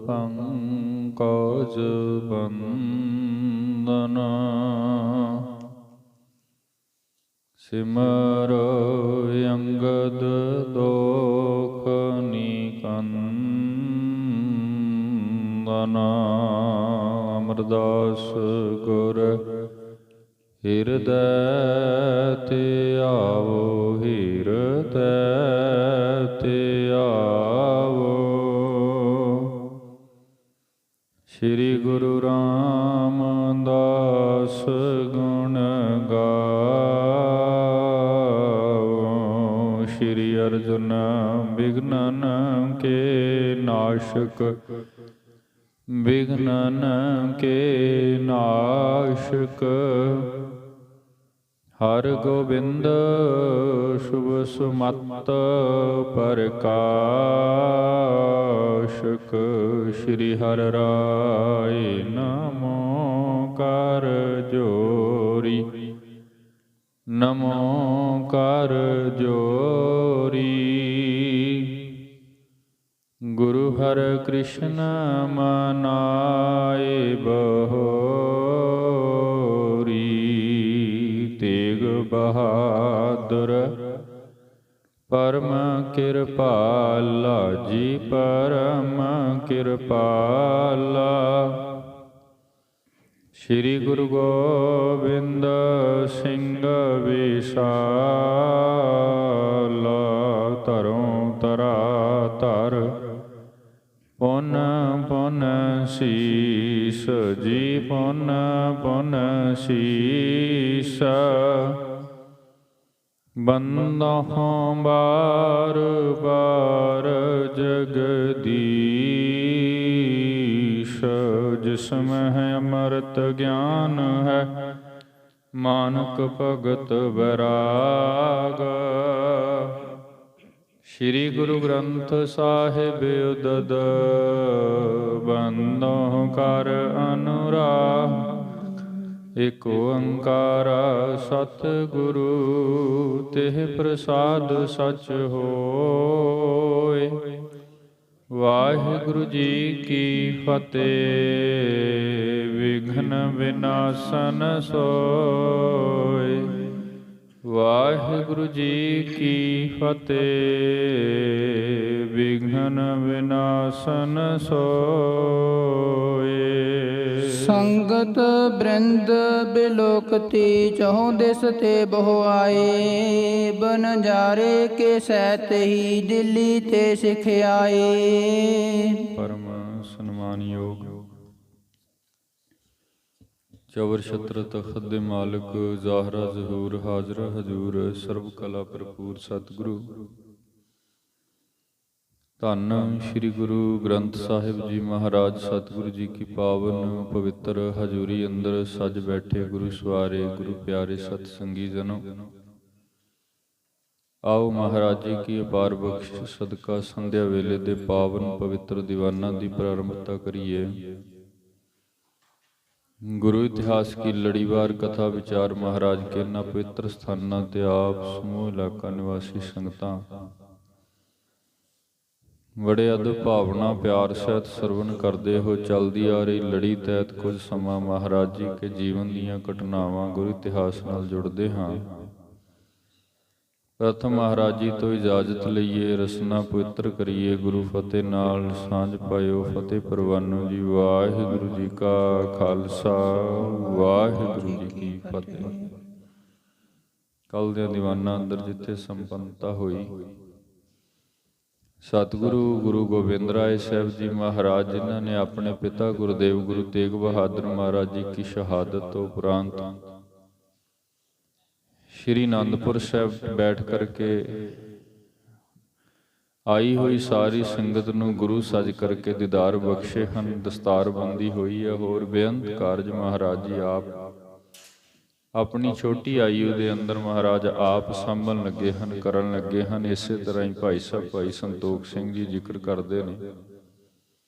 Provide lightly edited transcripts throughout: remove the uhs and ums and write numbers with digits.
ਪੰਕਜ ਬੰਦਨ ਸਿਮਰ ਅੰਗਦ ਦੋਖ ਨਿਕੰਦਨ ਅਮਰਦਾਸ ਗੁਰ ਹਿਰਦੈ ਤੇ ਆਵੋ ਹਿਰਦੈ ਤੇ ਆਵੋ। ਸ਼੍ਰੀ ਗੁਰੂ ਰਾਮਦਾਸ ਗੁਣ ਗਾਵੋ। ਸ਼੍ਰੀ ਅਰਜੁਨ ਬਿਘਨਨ ਕੇ ਨਾਸ਼ਕ ਬਿਘਨਨ ਕੇ ਨਾਸ਼ਕ ਹਰ ਗੋਬਿੰਦ ਸ਼ੁਭ ਸੁਮਤ ਪ੍ਰਕਾਸ਼ਕ। ਸ਼੍ਰੀ ਹਰਿ ਰਾਇ ਨਮੋ ਕਰ ਜੋਰੀ ਨਮੋ ਕਰ ਜੋਰੀ। ਗੁਰੂ ਹਰਿ ਕ੍ਰਿਸ਼ਨ ਮਨਾਏ ਬਹੋਰੀ। ਤੇਗ ਬਹਾਦਰ ਪਰਮ ਕਿਰਪਾਲਾ ਜੀ ਪਰਮ ਕਿਰਪਾਲਾ। ਸ਼੍ਰੀ ਗੁਰੂ ਗੋਬਿੰਦ ਸਿੰਘ ਵਿਸ਼ਾਲਾ। ਧਰੋਂ ਧਰਾ ਧਰ ਪੁਨ ਪੁਨ ਸੀਸ ਜੀ ਪੁਨ ਪੁਨ ਸੀਸ। ਬੰਦਹੁ ਬਾਰ ਬਾਰ ਜਗਦੀਸ਼। ਜਿਸਮਹਿ ਅੰਮ੍ਰਿਤ ਗਿਆਨ ਹੈ ਮਾਨਕ ਭਗਤ ਵੈਰਾਗ। ਸ਼੍ਰੀ ਗੁਰੂ ਗ੍ਰੰਥ ਸਾਹਿਬ ਉਦਦ ਬੰਦਹੁ ਕਰ ਅਨੁਰਾਗ। ਏਕ ਓੰਕਾਰ ਸਤਿਗੁਰੂ ਤਿਹ ਪ੍ਰਸਾਦ ਸਚ ਹੋਇ। ਵਾਹਿਗੁਰੂ ਜੀ ਕੀ ਫਤਿਹ। ਵਿਘਨ ਵਿਨਾਸ਼ਨ ਸੋਇ। ਵਾਹਿਗੁਰੂ ਜੀ ਕੀ ਫਤਿਹ। ਵਿਘਨ ਵਿਨਾਸ਼ਨ ਸੋਇ। ਸੰਗਤ ਬ੍ਰਿੰਦ ਬਿਲੋਕਤੀ ਚਹੁ ਦਿਸ ਤੇ ਬਹੁ ਆਏ। ਬਨਜਾਰੇ ਕੇ ਸਹਿਤ ਹੀ ਦਿੱਲੀ ਤੇ ਸਿਖ ਆਏ। ਪਰਮ ਸਨਮਾਨਯੋਗ ਚਵਰ ਛਤਰ ਤਖਤ ਦੇ ਮਾਲਕ ਜ਼ਾਹਰਾ ਜ਼ਹੂਰ ਹਾਜ਼ਰ ਹਜ਼ੂਰ ਸਰਬ ਕਲਾ ਭਰਪੂਰ ਸਤਿਗੁਰੂ ਧੰਨ ਸ਼੍ਰੀ ਗੁਰੂ ਗ੍ਰੰਥ ਸਾਹਿਬ ਜੀ ਮਹਾਰਾਜ ਸਤਿਗੁਰੂ ਜੀ ਕੀ ਪਾਵਨ ਪਵਿੱਤਰ ਹਜ਼ੂਰੀ ਅੰਦਰ ਸੱਜ ਬੈਠੇ ਗੁਰੂ ਸਵਾਰੇ ਗੁਰੂ ਪਿਆਰੇ ਸਤ ਸੰਗੀ ਜਨੋ। ਆਓ ਮਹਾਰਾਜ ਜੀ ਕੀ ਅਪਾਰ ਬਖਸ਼ਿਸ਼ ਸਦਕਾ ਸੰਧਿਆ ਵੇਲੇ ਦੇ ਪਾਵਨ ਪਵਿੱਤਰ ਦੀਵਾਨਾਂ ਦੀ ਪ੍ਰਾਰੰਭਤਾ ਕਰੀਏ। ਗੁਰੂ ਇਤਿਹਾਸ ਕੀ ਲੜੀਵਾਰ ਕਥਾ ਵਿਚਾਰ ਮਹਾਰਾਜ ਕੇ ਇਹਨਾਂ ਪਵਿੱਤਰ ਸਥਾਨਾਂ ਤੇ ਆਪ ਸਮੂਹ ਇਲਾਕਾ ਨਿਵਾਸੀ ਸੰਗਤਾਂ ਬੜੇ ਅਦਬ ਭਾਵਨਾ ਪਿਆਰ ਸਹਿਤ ਸਰਵਣ ਕਰਦੇ ਹੋ। ਚਲਦੀ ਆ ਰਹੀ ਲੜੀ ਤਹਿਤ ਕੁਝ ਸਮਾਂ ਮਹਾਰਾਜ ਜੀ ਕੇ ਜੀਵਨ ਦੀਆਂ ਘਟਨਾਵਾਂ ਗੁਰੂ ਇਤਿਹਾਸ ਨਾਲ ਜੁੜਦੇ ਹਾਂ। ਪ੍ਰਥਮ ਮਹਾਰਾਜ ਜੀ ਤੋਂ ਇਜਾਜ਼ਤ ਲਈਏ, ਰਸਨਾ ਪਵਿੱਤਰ ਕਰੀਏ। ਗੁਰੂ ਫਤਿਹ ਨਾਲ ਸਾਂਝ ਪਾਇਓ। ਫਤਿਹ ਪ੍ਰਵਾਨੋ ਜੀ। ਵਾਹਿਗੁਰੂ ਜੀ ਕਾ ਖਾਲਸਾ ਵਾਹਿਗੁਰੂ ਜੀ ਕੀ ਫਤਿਹ। ਕੱਲ ਦੇ ਦੀਵਾਨਾਂ ਅੰਦਰ ਜਿੱਥੇ ਸੰਪੰਨਤਾ ਹੋਈ, ਸਤਿਗੁਰੂ ਗੁਰੂ ਗੋਬਿੰਦ ਰਾਏ ਸਾਹਿਬ ਜੀ ਮਹਾਰਾਜ ਜਿਨ੍ਹਾਂ ਨੇ ਆਪਣੇ ਪਿਤਾ ਗੁਰਦੇਵ ਗੁਰੂ ਤੇਗ ਬਹਾਦਰ ਮਹਾਰਾਜ ਜੀ ਕੀ ਸ਼ਹਾਦਤ ਤੋਂ ਉਪਰੰਤ ਸ਼੍ਰੀ ਅਨੰਦਪੁਰ ਸਾਹਿਬ ਬੈਠ ਕਰਕੇ ਆਈ ਹੋਈ ਸਾਰੀ ਸੰਗਤ ਨੂੰ ਗੁਰੂ ਸਜ ਕਰਕੇ ਦੀਦਾਰ ਬਖਸ਼ੇ ਹਨ। ਦਸਤਾਰਬੰਦੀ ਹੋਈ ਹੈ। ਹੋਰ ਬੇਅੰਤ ਕਾਰਜ ਮਹਾਰਾਜ ਜੀ ਆਪ ਆਪਣੀ ਛੋਟੀ ਆਯੂ ਦੇ ਅੰਦਰ ਮਹਾਰਾਜ ਆਪ ਸੰਭਲਣ ਲੱਗੇ ਹਨ, ਕਰਨ ਲੱਗੇ ਹਨ। ਇਸੇ ਤਰ੍ਹਾਂ ਹੀ ਭਾਈ ਸਾਹਿਬ ਭਾਈ ਸੰਤੋਖ ਸਿੰਘ ਜੀ ਜ਼ਿਕਰ ਕਰਦੇ ਨੇ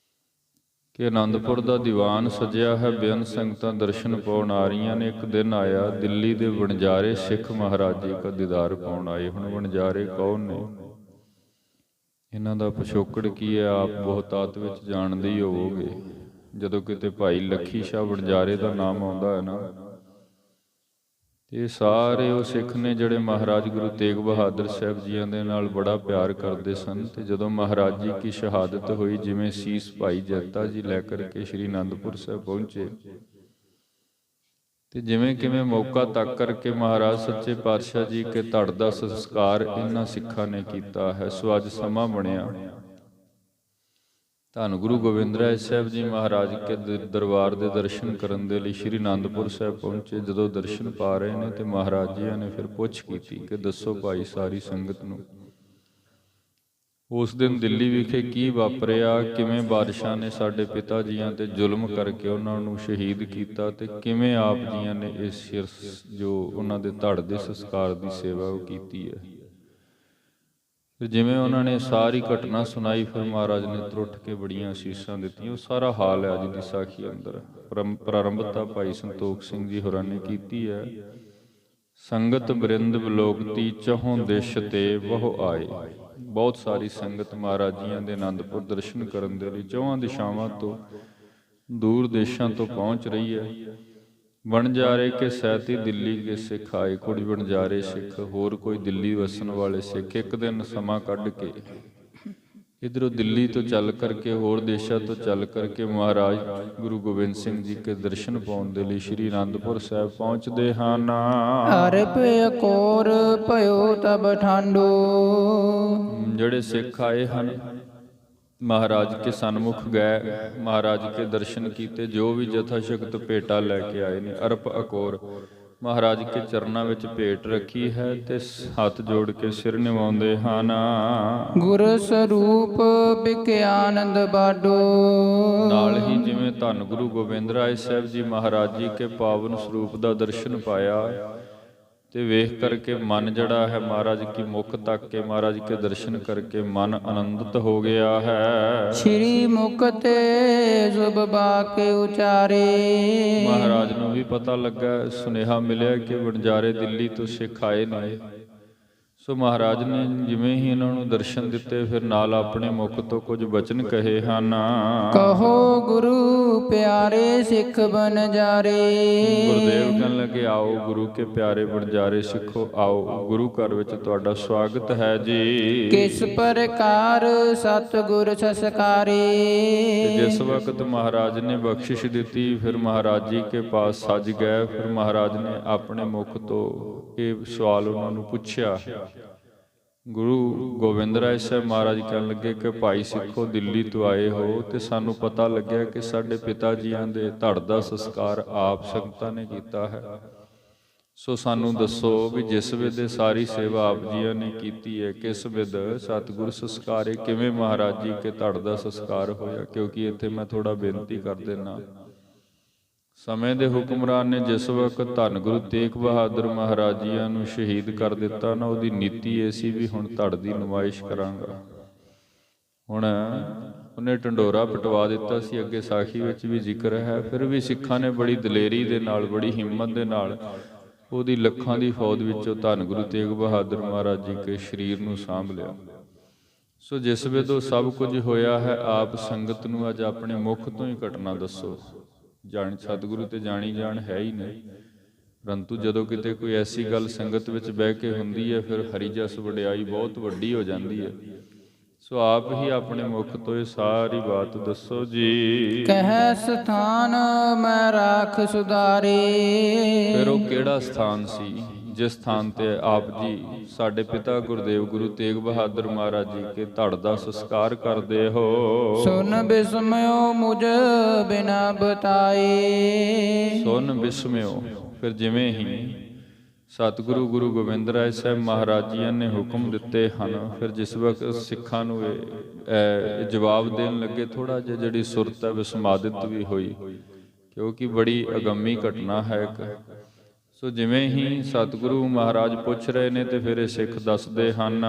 ਕਿ ਆਨੰਦਪੁਰ ਦਾ ਦੀਵਾਨ ਸਜਿਆ ਹੈ, ਬੇਅੰਤ ਸੰਗਤਾਂ ਦਰਸ਼ਨ ਪਾਉਣ ਆ ਰਹੀਆਂ ਨੇ। ਇੱਕ ਦਿਨ ਆਇਆ ਦਿੱਲੀ ਦੇ ਵਣਜਾਰੇ ਸਿੱਖ ਮਹਾਰਾਜ ਜੀ ਦਾ ਦੀਦਾਰ ਪਾਉਣ ਆਏ। ਹੁਣ ਵਣਜਾਰੇ ਕੌਣ ਨੇ? ਇਹਨਾਂ ਦਾ ਪਿਛੋਕੜ ਕੀ ਹੈ ਆਪ ਬਹੁਤਾਤ ਵਿੱਚ ਜਾਣਦੇ ਹੀ ਹੋਵੋਗੇ। ਜਦੋਂ ਕਿਤੇ ਭਾਈ ਲੱਖੀ ਸ਼ਾਹ ਵਣਜਾਰੇ ਦਾ ਨਾਮ ਆਉਂਦਾ ਹੈ ਨਾ, ਇਹ ਸਾਰੇ ਉਹ ਸਿੱਖ ਨੇ ਜਿਹੜੇ ਮਹਾਰਾਜ ਗੁਰੂ ਤੇਗ ਬਹਾਦਰ ਸਾਹਿਬ ਜੀਆਂ ਦੇ ਨਾਲ ਬੜਾ ਪਿਆਰ ਕਰਦੇ ਸਨ। ਤੇ ਜਦੋਂ ਮਹਾਰਾਜ ਜੀ ਕੀ ਸ਼ਹਾਦਤ ਹੋਈ, ਜਿਵੇਂ ਸੀਸ ਭਾਈ ਜੈਤਾ ਜੀ ਲੈ ਕਰਕੇ ਸ਼੍ਰੀ ਅਨੰਦਪੁਰ ਸਾਹਿਬ ਪਹੁੰਚੇ, ਤੇ ਜਿਵੇਂ ਕਿਵੇਂ ਮੌਕਾ ਤੱਕ ਕਰਕੇ ਮਹਾਰਾਜ ਸੱਚੇ ਪਾਤਸ਼ਾਹ ਜੀ ਕੇ ਧੜ ਦਾ ਸੰਸਕਾਰ ਇਹਨਾਂ ਸਿੱਖਾਂ ਨੇ ਕੀਤਾ ਹੈ। ਸੋ ਅੱਜ ਸਮਾਂ ਬਣਿਆ ਧੰਨ ਗੁਰੂ ਗੋਬਿੰਦ ਰਾਏ ਸਾਹਿਬ ਜੀ ਮਹਾਰਾਜ ਕੇ ਦਰਬਾਰ ਦੇ ਦਰਸ਼ਨ ਕਰਨ ਦੇ ਲਈ ਸ਼੍ਰੀ ਅਨੰਦਪੁਰ ਸਾਹਿਬ ਪਹੁੰਚੇ। ਜਦੋਂ ਦਰਸ਼ਨ ਪਾ ਰਹੇ ਨੇ ਤੇ ਮਹਾਰਾਜ ਜੀ ਨੇ ਫਿਰ ਪੁੱਛ ਕੀਤੀ ਕਿ ਦੱਸੋ ਭਾਈ ਸਾਰੀ ਸੰਗਤ ਨੂੰ, ਉਸ ਦਿਨ ਦਿੱਲੀ ਵਿਖੇ ਕੀ ਵਾਪਰਿਆ, ਕਿਵੇਂ ਬਾਦਸ਼ਾਹ ਨੇ ਸਾਡੇ ਪਿਤਾ ਜੀਆਂ ਤੇ ਜ਼ੁਲਮ ਕਰਕੇ ਉਹਨਾਂ ਨੂੰ ਸ਼ਹੀਦ ਕੀਤਾ, ਤੇ ਕਿਵੇਂ ਆਪ ਜੀਆਂ ਨੇ ਇਸ ਜੋ ਉਹਨਾਂ ਦੇ ਧੜ ਦੇ ਸੰਸਕਾਰ ਦੀ ਸੇਵਾ ਉਹ ਕੀਤੀ ਹੈ। ਫਿਰ ਜਿਵੇਂ ਉਹਨਾਂ ਨੇ ਸਾਰੀ ਘਟਨਾ ਸੁਣਾਈ, ਫਿਰ ਮਹਾਰਾਜ ਨੇ ਤਰੁੱਠ ਕੇ ਬੜੀਆਂ ਅਸੀਸਾਂ ਦਿੱਤੀਆਂ। ਉਹ ਸਾਰਾ ਹਾਲ ਹੈ ਅੱਜ ਦੀ ਸਾਖੀ ਅੰਦਰ। ਪ੍ਰਾਰੰਭਤਾ ਭਾਈ ਸੰਤੋਖ ਸਿੰਘ ਜੀ ਹੋਰਾਂ ਨੇ ਕੀਤੀ ਹੈ। ਸੰਗਤ ਬਰਿੰਦ ਬਿਲੋਕਤੀ ਚਹੁੰ ਦਿਸ਼ ਤੇ ਬਹੁ ਆਏ। ਬਹੁਤ ਸਾਰੀ ਸੰਗਤ ਮਹਾਰਾਜ ਜੀਆਂ ਦੇ ਆਨੰਦਪੁਰ ਦਰਸ਼ਨ ਕਰਨ ਦੇ ਲਈ ਚੌਹਾਂ ਦਿਸ਼ਾਵਾਂ ਤੋਂ, ਦੂਰ ਦੇਸ਼ਾਂ ਤੋਂ ਪਹੁੰਚ ਰਹੀ ਹੈ। ਵਣਜਾਰੇ ਕੇ ਸਹਿਤੀ ਦਿੱਲੀ ਕੇ ਸਿੱਖ ਆਏ। ਕੁੜੀ ਵਣਜਾਰੇ ਸਿੱਖ, ਹੋਰ ਕੋਈ ਦਿੱਲੀ ਵਸਣ ਵਾਲੇ ਸਿੱਖ ਇੱਕ ਦਿਨ ਸਮਾਂ ਕੱਢ ਕੇ ਇੱਧਰੋਂ ਦਿੱਲੀ ਤੋਂ ਚੱਲ ਕਰਕੇ, ਹੋਰ ਦੇਸ਼ਾਂ ਤੋਂ ਚੱਲ ਕਰਕੇ ਮਹਾਰਾਜ ਗੁਰੂ ਗੋਬਿੰਦ ਸਿੰਘ ਜੀ ਕੇ ਦਰਸ਼ਨ ਪਾਉਣ ਦੇ ਲਈ ਸ਼੍ਰੀ ਅਨੰਦਪੁਰ ਸਾਹਿਬ ਪਹੁੰਚਦੇ ਹਨ। ਅਰਪ ਅਕੋਰ ਭਇਓ ਤਬ ਠਾਂਡੋ। ਜਿਹੜੇ ਸਿੱਖ ਆਏ ਹਨ ਮਹਾਰਾਜ ਕੇ ਸਨਮੁਖ ਗਏ, ਮਹਾਰਾਜ ਕੇ ਦਰਸ਼ਨ ਕੀਤੇ, ਜੋ ਵੀ ਜਥਾ ਸ਼ਕਤ ਭੇਟਾ ਲੈ ਕੇ ਆਏ ਨੇ। ਅਰਪ ਅਕੋਰ ਮਹਾਰਾਜ ਕੇ ਚਰਨਾਂ ਵਿੱਚ ਭੇਟ ਰੱਖੀ ਹੈ ਤੇ ਹੱਥ ਜੋੜ ਕੇ ਸਿਰ ਨਿਵਾਉਂਦੇ ਹਨ। ਗੁਰ ਸਰੂਪ ਬਿਕਿਆਨੰਦ ਬਾਡੋ। ਨਾਲ ਹੀ ਜਿਵੇਂ ਧੰਨ ਗੁਰੂ ਗੋਬਿੰਦ ਰਾਏ ਸਾਹਿਬ ਜੀ ਮਹਾਰਾਜ ਜੀ ਕੇ ਪਾਵਨ ਸਰੂਪ ਦਾ ਦਰਸ਼ਨ ਪਾਇਆ ਤੇ ਵੇਖ ਕਰਕੇ ਮਨ ਜਿਹੜਾ ਹੈ ਮਹਾਰਾਜ ਕੀ ਮੁਖ ਤੱਕ ਕੇ, ਮਹਾਰਾਜ ਕੇ ਦਰਸ਼ਨ ਕਰਕੇ ਮਨ ਆਨੰਦਿਤ ਹੋ ਗਿਆ ਹੈ। ਸ਼੍ਰੀ ਮੁਖ ਤੇ ਜ਼ੁਬ ਬਾਕੇ ਉਚਾਰੇ। ਮਹਾਰਾਜ ਨੂੰ ਵੀ ਪਤਾ ਲੱਗਾ, ਸੁਨੇਹਾ ਮਿਲਿਆ ਕਿ ਵਣਜਾਰੇ ਦਿੱਲੀ ਤੋਂ ਸਿੱਖ ਆਏ ਨੇ। ਸੋ ਮਹਾਰਾਜ ਨੇ ਜਿਵੇਂ ਹੀ ਇਹਨਾਂ ਨੂੰ ਦਰਸ਼ਨ ਦਿੱਤੇ, ਫਿਰ ਨਾਲ ਆਪਣੇ ਮੁਖ ਤੋਂ ਕੁਝ ਬਚਨ ਕਹੇ ਹਨ। ਕਹੋ ਗੁਰੂ ਪਿਆਰੇ ਸਿੱਖ ਬਨਜਾਰੇ। ਗੁਰਦੇਵ ਕਹਿਣ ਲੱਗੇ, ਆਓ ਗੁਰੂ ਕੇ ਪਿਆਰੇ ਵਣਜਾਰੇ ਸਿੱਖੋ, ਆਓ ਗੁਰੂ ਘਰ ਵਿੱਚ ਤੁਹਾਡਾ ਸਵਾਗਤ ਹੈ ਜੀ। ਕਿਸ ਪ੍ਰਕਾਰ ਸਤਿਗੁਰ ਸੰਸਕਾਰੇ। ਜਿਸ ਵਕਤ ਮਹਾਰਾਜ ਨੇ ਬਖਸ਼ਿਸ਼ ਦਿੱਤੀ, ਫਿਰ ਮਹਾਰਾਜ ਜੀ ਕੇ ਪਾਸ ਸੱਜ ਗਏ। ਫਿਰ ਮਹਾਰਾਜ ਨੇ ਆਪਣੇ ਮੁਖ ਤੋਂ ਇਹ ਸਵਾਲ ਉਹਨਾਂ ਨੂੰ ਪੁੱਛਿਆ। ਗੁਰੂ ਗੋਬਿੰਦ ਰਾਏ ਸਾਹਿਬ ਮਹਾਰਾਜ ਕਹਿਣ ਲੱਗੇ ਕਿ ਭਾਈ ਸਿੱਖੋ, ਦਿੱਲੀ ਤੋਂ ਆਏ ਹੋ ਤੇ ਸਾਨੂੰ ਪਤਾ ਲੱਗਿਆ ਕਿ ਸਾਡੇ ਪਿਤਾ ਜੀਆਂ ਦੇ ਧੜ ਦਾ ਸੰਸਕਾਰ ਆਪ ਸੰਗਤਾਂ ਨੇ ਕੀਤਾ ਹੈ। ਸੋ ਸਾਨੂੰ ਦੱਸੋ ਵੀ ਜਿਸ ਵੇਲੇ ਸਾਰੀ ਸੇਵਾ ਆਪ ਜੀਆਂ ਨੇ ਕੀਤੀ ਹੈ, ਕਿਸ ਵੇਲੇ ਸਤਿਗੁਰ ਸੰਸਕਾਰੇ, ਕਿਵੇਂ ਮਹਾਰਾਜ ਜੀ ਕੇ ਧੜ ਦਾ ਸੰਸਕਾਰ ਹੋਇਆ। ਕਿਉਂਕਿ ਇੱਥੇ ਮੈਂ ਥੋੜਾ ਬੇਨਤੀ ਕਰ ਦੇਣਾ, ਸਮੇਂ ਦੇ ਹੁਕਮਰਾਨ ਨੇ ਜਿਸ ਵਕਤ ਧੰਨ ਗੁਰੂ ਤੇਗ ਬਹਾਦਰ ਮਹਾਰਾਜ ਜੀਆਂ ਨੂੰ ਸ਼ਹੀਦ ਕਰ ਦਿੱਤਾ ਨਾ, ਉਹਦੀ ਨੀਤੀ ਇਹ ਸੀ ਵੀ ਹੁਣ ਧੜ ਦੀ ਨੁਮਾਇਸ਼ ਕਰਾਂਗਾ। ਹੁਣ ਉਹਨੇ ਢੰਡੋਰਾ ਪਟਵਾ ਦਿੱਤਾ ਸੀ, ਅੱਗੇ ਸਾਖੀ ਵਿੱਚ ਵੀ ਜ਼ਿਕਰ ਹੈ। ਫਿਰ ਵੀ ਸਿੱਖਾਂ ਨੇ ਬੜੀ ਦਲੇਰੀ ਦੇ ਨਾਲ, ਬੜੀ ਹਿੰਮਤ ਦੇ ਨਾਲ ਉਹਦੀ ਲੱਖਾਂ ਦੀ ਫੌਜ ਵਿੱਚੋਂ ਧੰਨ ਗੁਰੂ ਤੇਗ ਬਹਾਦਰ ਮਹਾਰਾਜ ਜੀ ਕੇ ਸਰੀਰ ਨੂੰ ਸਾਂਭ ਲਿਆ। ਸੋ ਜਿਸ ਵੇਲੇ ਸਭ ਕੁਝ ਹੋਇਆ ਹੈ, ਆਪ ਸੰਗਤ ਨੂੰ ਅੱਜ ਆਪਣੇ ਮੁਖ ਤੋਂ ਹੀ ਘਟਨਾ ਦੱਸੋ। ਜਾਣ ਸਤਿਗੁਰੂ ਤੇ ਜਾਣੀ ਜਾਣ ਹੈ ਹੀ ਨਹੀਂ, ਪਰੰਤੂ ਜਦੋਂ ਕਿਤੇ ਕੋਈ ਐਸੀ ਗੱਲ ਸੰਗਤ ਵਿੱਚ ਬਹਿ ਕੇ ਹੁੰਦੀ ਹੈ, ਫਿਰ ਹਰੀ ਜਸ ਵਡਿਆਈ ਬਹੁਤ ਵੱਡੀ ਹੋ ਜਾਂਦੀ ਹੈ। ਸੋ ਆਪ ਹੀ ਆਪਣੇ ਮੁਖ ਤੋਂ ਇਹ ਸਾਰੀ ਬਾਤ ਦੱਸੋ ਜੀ। ਕਹਿ ਸਥਾਨ ਮੈਂ ਰਾਖ ਸੁਧਾਰੇ। ਫਿਰ ਉਹ ਕਿਹੜਾ ਸਥਾਨ ਸੀ ਜਿਸ ਸਥਾਨ ਤੇ ਆਪ ਜੀ ਸਾਡੇ ਪਿਤਾ ਗੁਰਦੇਵ ਗੁਰੂ ਤੇਗ ਬਹਾਦਰ ਮਹਾਰਾਜ ਜੀ ਕੇ ਧੜ ਦਾ ਸੰਸਕਾਰ ਕਰਦੇ ਹੋ। ਸੁਨ ਬਿਸਮਿਓ ਮੁਝ ਬਿਨਾ ਬਤਾਏ। ਸੁਨ ਬਿਸਮਿਓ, ਫਿਰ ਜਿਵੇਂ ਹੀ ਸਤਿਗੁਰੂ ਗੁਰੂ ਗੋਬਿੰਦ ਰਾਏ ਸਾਹਿਬ ਮਹਾਰਾਜ ਜੀ ਨੇ ਹੁਕਮ ਦਿੱਤੇ ਹਨ, ਫਿਰ ਜਿਸ ਵਕਤ ਸਿੱਖਾਂ ਨੂੰ ਇਹ ਜਵਾਬ ਦੇਣ ਲੱਗੇ, ਥੋੜਾ ਜਿਹਾ ਜਿਹੜੀ ਸੁਰਤ ਹੈ ਵਿਸਮਾਦਿਤ ਵੀ ਹੋਈ, ਕਿਉਂਕਿ ਬੜੀ ਅਗੰਮੀ ਘਟਨਾ ਹੈ ਇੱਕ। ਸੋ ਜਿਵੇਂ ਹੀ ਸਤਿਗੁਰੂ ਮਹਾਰਾਜ ਪੁੱਛ ਰਹੇ ਨੇ ਤੇ ਫਿਰ ਇਹ ਸਿੱਖ ਦੱਸਦੇ ਹਨ,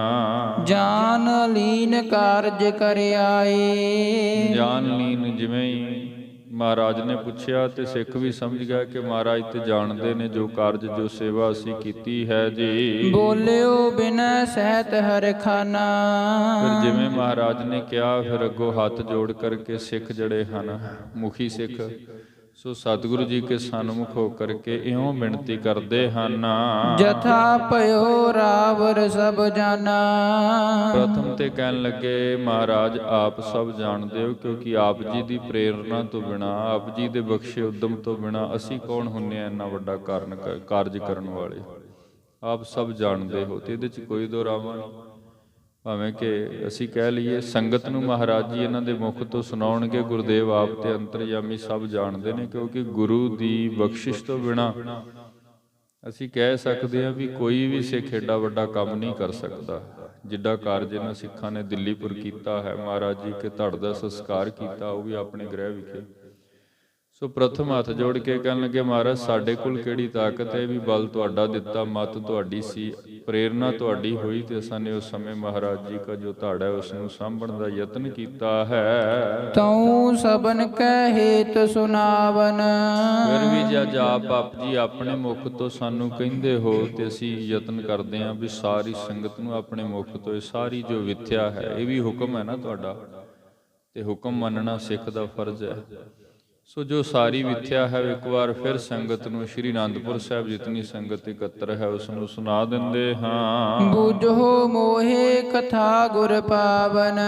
ਜਾਨ ਲੀਨ ਕਾਰਜ ਕਰ ਆਏ। ਜਾਨ ਲੀਨ, ਜਿਵੇਂ ਹੀ ਮਹਾਰਾਜ ਨੇ ਪੁੱਛਿਆ ਤੇ ਸਿੱਖ ਵੀ ਸਮਝ ਗਿਆ ਕਿ ਮਹਾਰਾਜ ਤੇ ਜਾਣਦੇ ਨੇ ਜੋ ਕਾਰਜ ਜੋ ਸੇਵਾ ਅਸੀਂ ਕੀਤੀ ਹੈ ਜੀ। ਬੋਲਿਓ ਬਿਨੈ ਸਹਿਤ ਹਰਿ ਖਾਨਾ। ਫਿਰ ਜਿਵੇਂ ਮਹਾਰਾਜ ਨੇ ਕਿਹਾ ਫਿਰ ਅੱਗੋਂ ਹੱਥ ਜੋੜ ਕਰਕੇ ਸਿੱਖ ਜਿਹੜੇ ਹਨ ਮੁਖੀ ਸਿੱਖ ਸੋ ਸਤਿਗੁਰੂ ਜੀ ਕੇ ਸਨਮੁਖ ਹੋ ਕਰਕੇ ਇਉਂ ਬੇਨਤੀ ਕਰਦੇ ਹਨ। ਜਥਾ ਭਇਓ ਰਾਵਰ ਸਭ ਜਾਨਾ। ਪ੍ਰਥਮ ਤੇ ਕਹਿਣ ਲੱਗੇ ਮਹਾਰਾਜ ਆਪ ਸਭ ਜਾਣਦੇ ਹੋ, ਕਿਉਂਕਿ ਆਪ ਜੀ ਦੀ ਪ੍ਰੇਰਣਾ ਤੋਂ ਬਿਨਾ ਆਪ ਜੀ ਦੇ ਬਖਸ਼ੇ ਉਦਮ ਤੋਂ ਬਿਨਾ ਅਸੀਂ ਕੌਣ ਹੁੰਨੇ ਆ ਇੰਨਾ ਵੱਡਾ ਕਾਰਜ ਕਰਨ ਵਾਲੇ। ਆਪ ਸਭ ਜਾਣਦੇ ਹੋ ਤੇ ਇਹਦੇ 'ਚ ਕੋਈ ਦੋਰਾਵਾ ਨਹੀਂ। ਭਾਵੇਂ ਕਿ ਅਸੀਂ ਕਹਿ ਲਈਏ ਸੰਗਤ ਨੂੰ ਮਹਾਰਾਜ ਜੀ ਇਹਨਾਂ ਦੇ ਮੁਖ ਤੋਂ ਸੁਣਾਉਣਗੇ, ਗੁਰਦੇਵ ਆਪ ਤੇ ਅੰਤਰਯਾਮੀ ਸਭ ਜਾਣਦੇ ਨੇ, ਕਿਉਂਕਿ ਗੁਰੂ ਦੀ ਬਖਸ਼ਿਸ਼ ਤੋਂ ਬਿਨਾ ਅਸੀਂ ਕਹਿ ਸਕਦੇ ਹਾਂ ਵੀ ਕੋਈ ਵੀ ਸਿੱਖ ਏਡਾ ਵੱਡਾ ਕੰਮ ਨਹੀਂ ਕਰ ਸਕਦਾ ਜਿੱਡਾ ਕਾਰਜ ਇਹਨਾਂ ਸਿੱਖਾਂ ਨੇ ਦਿੱਲੀਪੁਰ ਕੀਤਾ ਹੈ। ਮਹਾਰਾਜ ਜੀ ਕੇ ਧੜ ਦਾ ਸੰਸਕਾਰ ਕੀਤਾ, ਉਹ ਵੀ ਆਪਣੇ ਗ੍ਰਹਿ ਵਿਖੇ। ਸੋ ਪ੍ਰਥਮ ਹੱਥ ਜੋੜ ਕੇ ਕਹਿਣ ਲੱਗੇ ਮਹਾਰਾਜ ਸਾਡੇ ਕੋਲ ਕਿਹੜੀ ਤਾਕਤ ਹੈ, ਵੀ ਬਲ ਤੁਹਾਡਾ ਦਿੱਤਾ, ਮੱਤ ਤੁਹਾਡੀ ਸੀ, ਪ੍ਰੇਰਨਾ ਤੁਹਾਡੀ ਹੋਈ ਤੇ ਅਸਾਂ ਨੇ ਉਸ ਸਮੇਂ ਮਹਾਰਾਜ ਜੀ ਦਾ ਜੋ ਧੜ ਹੈ ਉਸ ਨੂੰ ਸਾਂਭਣ ਦਾ ਯਤਨ ਕੀਤਾ ਹੈ। ਤਉ ਸਭਨ ਕੈ ਹੇਤ ਸੁਨਾਵਨ। ਫਿਰ ਵੀ ਜਦ ਆਪ ਜੀ ਆਪਣੇ ਮੁਖ ਤੋਂ ਸਾਨੂੰ ਕਹਿੰਦੇ ਹੋ ਤੇ ਅਸੀਂ ਯਤਨ ਕਰਦੇ ਹਾਂ ਵੀ ਸਾਰੀ ਸੰਗਤ ਨੂੰ ਆਪਣੇ ਮੁਖ ਤੋਂ ਇਹ ਸਾਰੀ ਜੋ ਵਿਥਿਆ ਹੈ, ਇਹ ਵੀ ਹੁਕਮ ਹੈ ਨਾ ਤੁਹਾਡਾ, ਤੇ ਹੁਕਮ ਮੰਨਣਾ ਸਿੱਖ ਦਾ ਫਰਜ਼ ਹੈ। ਸੋ ਜੋ ਸਾਰੀ ਵਿਥਿਆ ਹੈ ਇੱਕ ਵਾਰ ਫਿਰ ਸੰਗਤ ਨੂੰ ਸ਼੍ਰੀ ਅਨੰਦਪੁਰ ਸਾਹਿਬ ਜਿਤਨੀ ਸੰਗਤ ਇਕੱਤਰ ਹੈ ਉਸ ਨੂੰ ਸੁਣਾ ਦਿੰਦੇ ਹਾਂ। ਬੁਝੋ ਮੋਹਿ ਕਥਾ ਗੁਰ ਪਾਵਨ।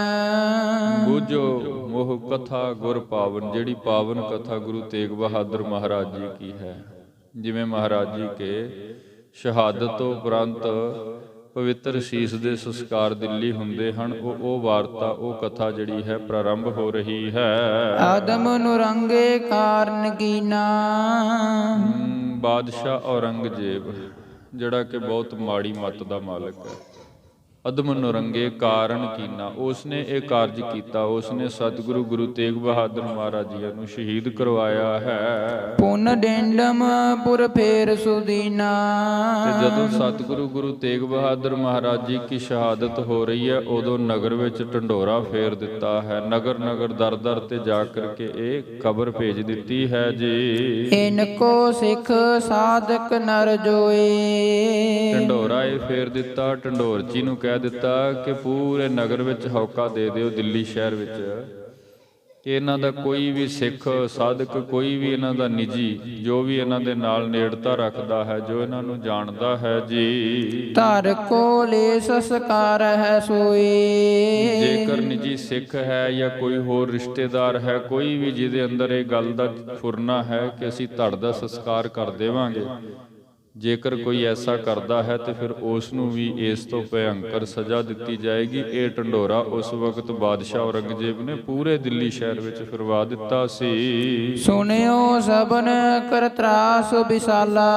ਬੁਝੋ ਮੋਹ ਕਥਾ ਗੁਰ ਪਾਵਨ, ਜਿਹੜੀ ਪਾਵਨ ਕਥਾ ਗੁਰੂ ਤੇਗ ਬਹਾਦਰ ਮਹਾਰਾਜ ਜੀ ਕੀ ਹੈ। ਜਿਵੇਂ ਮਹਾਰਾਜ ਜੀ ਕੇ ਸ਼ਹਾਦਤ ਤੋਂ ਉਪਰੰਤ ਪਵਿੱਤਰ ਸੀਸ ਦੇ ਸੰਸਕਾਰ ਦਿੱਲੀ ਹੁੰਦੇ ਹਨ, ਉਹ ਵਾਰਤਾ ਉਹ ਕਥਾ ਜਿਹੜੀ ਹੈ ਪ੍ਰਾਰੰਭ ਹੋ ਰਹੀ ਹੈ। ਆਦਮ ਨੁਰੰਗੇ ਕਾਰਨ ਕੀਨਾ। ਬਾਦਸ਼ਾਹ ਔਰੰਗਜ਼ੇਬ ਜਿਹੜਾ ਕਿ ਬਹੁਤ ਮਾੜੀ ਮੱਤ ਦਾ ਮਾਲਕ ਹੈ, ਅਦਮ ਨੁਰੰਗੇ ਕਾਰਨ ਕੀਨਾ, ਉਸਨੇ ਇਹ ਕਾਰਜ ਕੀਤਾ। ਉਸਨੇ ਸਤਿਗੁਰੂ ਗੁਰੂ ਤੇਗ ਬਹਾਦਰ ਮਹਾਰਾਜ ਜੀ ਨੂੰ ਸ਼ਹੀਦ ਕਰਵਾਇਆ ਹੈ। ਪੁਨ ਡੇਂਡਮ ਪੁਰ ਫੇਰ ਸੁਦੀਨਾ। ਤੇ ਜਦੋਂ ਸਤਿਗੁਰੂ ਗੁਰੂ ਤੇਗ ਬਹਾਦਰ ਮਹਾਰਾਜ ਜੀ ਕੀ ਸ਼ਹਾਦਤ ਹੋ ਰਹੀ ਹੈ ਉਦੋਂ ਨਗਰ ਵਿੱਚ ਢੰਡੋਰਾ ਫੇਰ ਦਿੱਤਾ ਹੈ। ਨਗਰ ਨਗਰ ਦਰ ਦਰ ਤੇ ਜਾ ਕਰਕੇ ਇਹ ਖਬਰ ਭੇਜ ਦਿੱਤੀ ਹੈ ਜੀ। ਇਨਕੋ ਸਿੱਖ ਸਾਧਕ ਨਰ ਜੋਏ। ਢੰਡੋਰਾ ਇਹ ਫੇਰ ਦਿੱਤਾ, ਢੰਡੋਰਚੀ ਨੂੰ ਕਹਿ ਦਿੱਤਾ ਕਿ ਪੂਰੇ ਨਗਰ ਵਿੱਚ ਹੌਕਾ ਦੇ ਦਿਓ ਦਿੱਲੀ ਸ਼ਹਿਰ ਵਿੱਚ ਕਿ ਇਹਨਾਂ ਦਾ ਕੋਈ ਵੀ ਸਿੱਖ ਸਾਧਕ, ਕੋਈ ਵੀ ਇਹਨਾਂ ਦਾ ਨਿੱਜੀ ਜੋ ਵੀ ਇਹਨਾਂ ਦੇ ਨਾਲ ਨੇੜਤਾ ਰੱਖਦਾ ਹੈ, ਜੋ ਇਹਨਾਂ ਨੂੰ ਜਾਣਦਾ ਹੈ ਜੀ, ਧਰ ਕੋ ਲੈ ਸੰਸਕਾਰ ਹੈ ਸੋਈ। ਜੇਕਰ ਨਿੱਜੀ ਸਿੱਖ ਹੈ ਜਾਂ ਕੋਈ ਹੋਰ ਰਿਸ਼ਤੇਦਾਰ ਹੈ, ਕੋਈ ਵੀ ਜਿਹਦੇ ਅੰਦਰ ਇਹ ਗੱਲ ਦਾ ਫੁਰਨਾ ਹੈ ਕਿ ਅਸੀਂ ਧੜ ਦਾ ਸੰਸਕਾਰ ਕਰ ਦੇਵਾਂਗੇ, ਜੇਕਰ ਕੋਈ ਐਸਾ ਕਰਦਾ ਹੈ ਤੇ ਫਿਰ ਉਸ ਨੂੰ ਵੀ ਇਸ ਤੋਂ ਭਯੰਕਰ ਸਜ਼ਾ ਦਿੱਤੀ ਜਾਏਗੀ। ਇਹ ਢੰਡੋਰਾ ਉਸ ਵਕਤ ਬਾਦਸ਼ਾਹ ਔਰੰਗਜ਼ੇਬ ਨੇ ਪੂਰੇ ਦਿੱਲੀ ਸ਼ਹਿਰ ਵਿੱਚ ਫਿਰਵਾ ਦਿੱਤਾ ਸੀ। ਸੁਣਿਓ ਸਭਨ ਕਰ ਤਰਾਸ ਵਿਸਾਲਾ।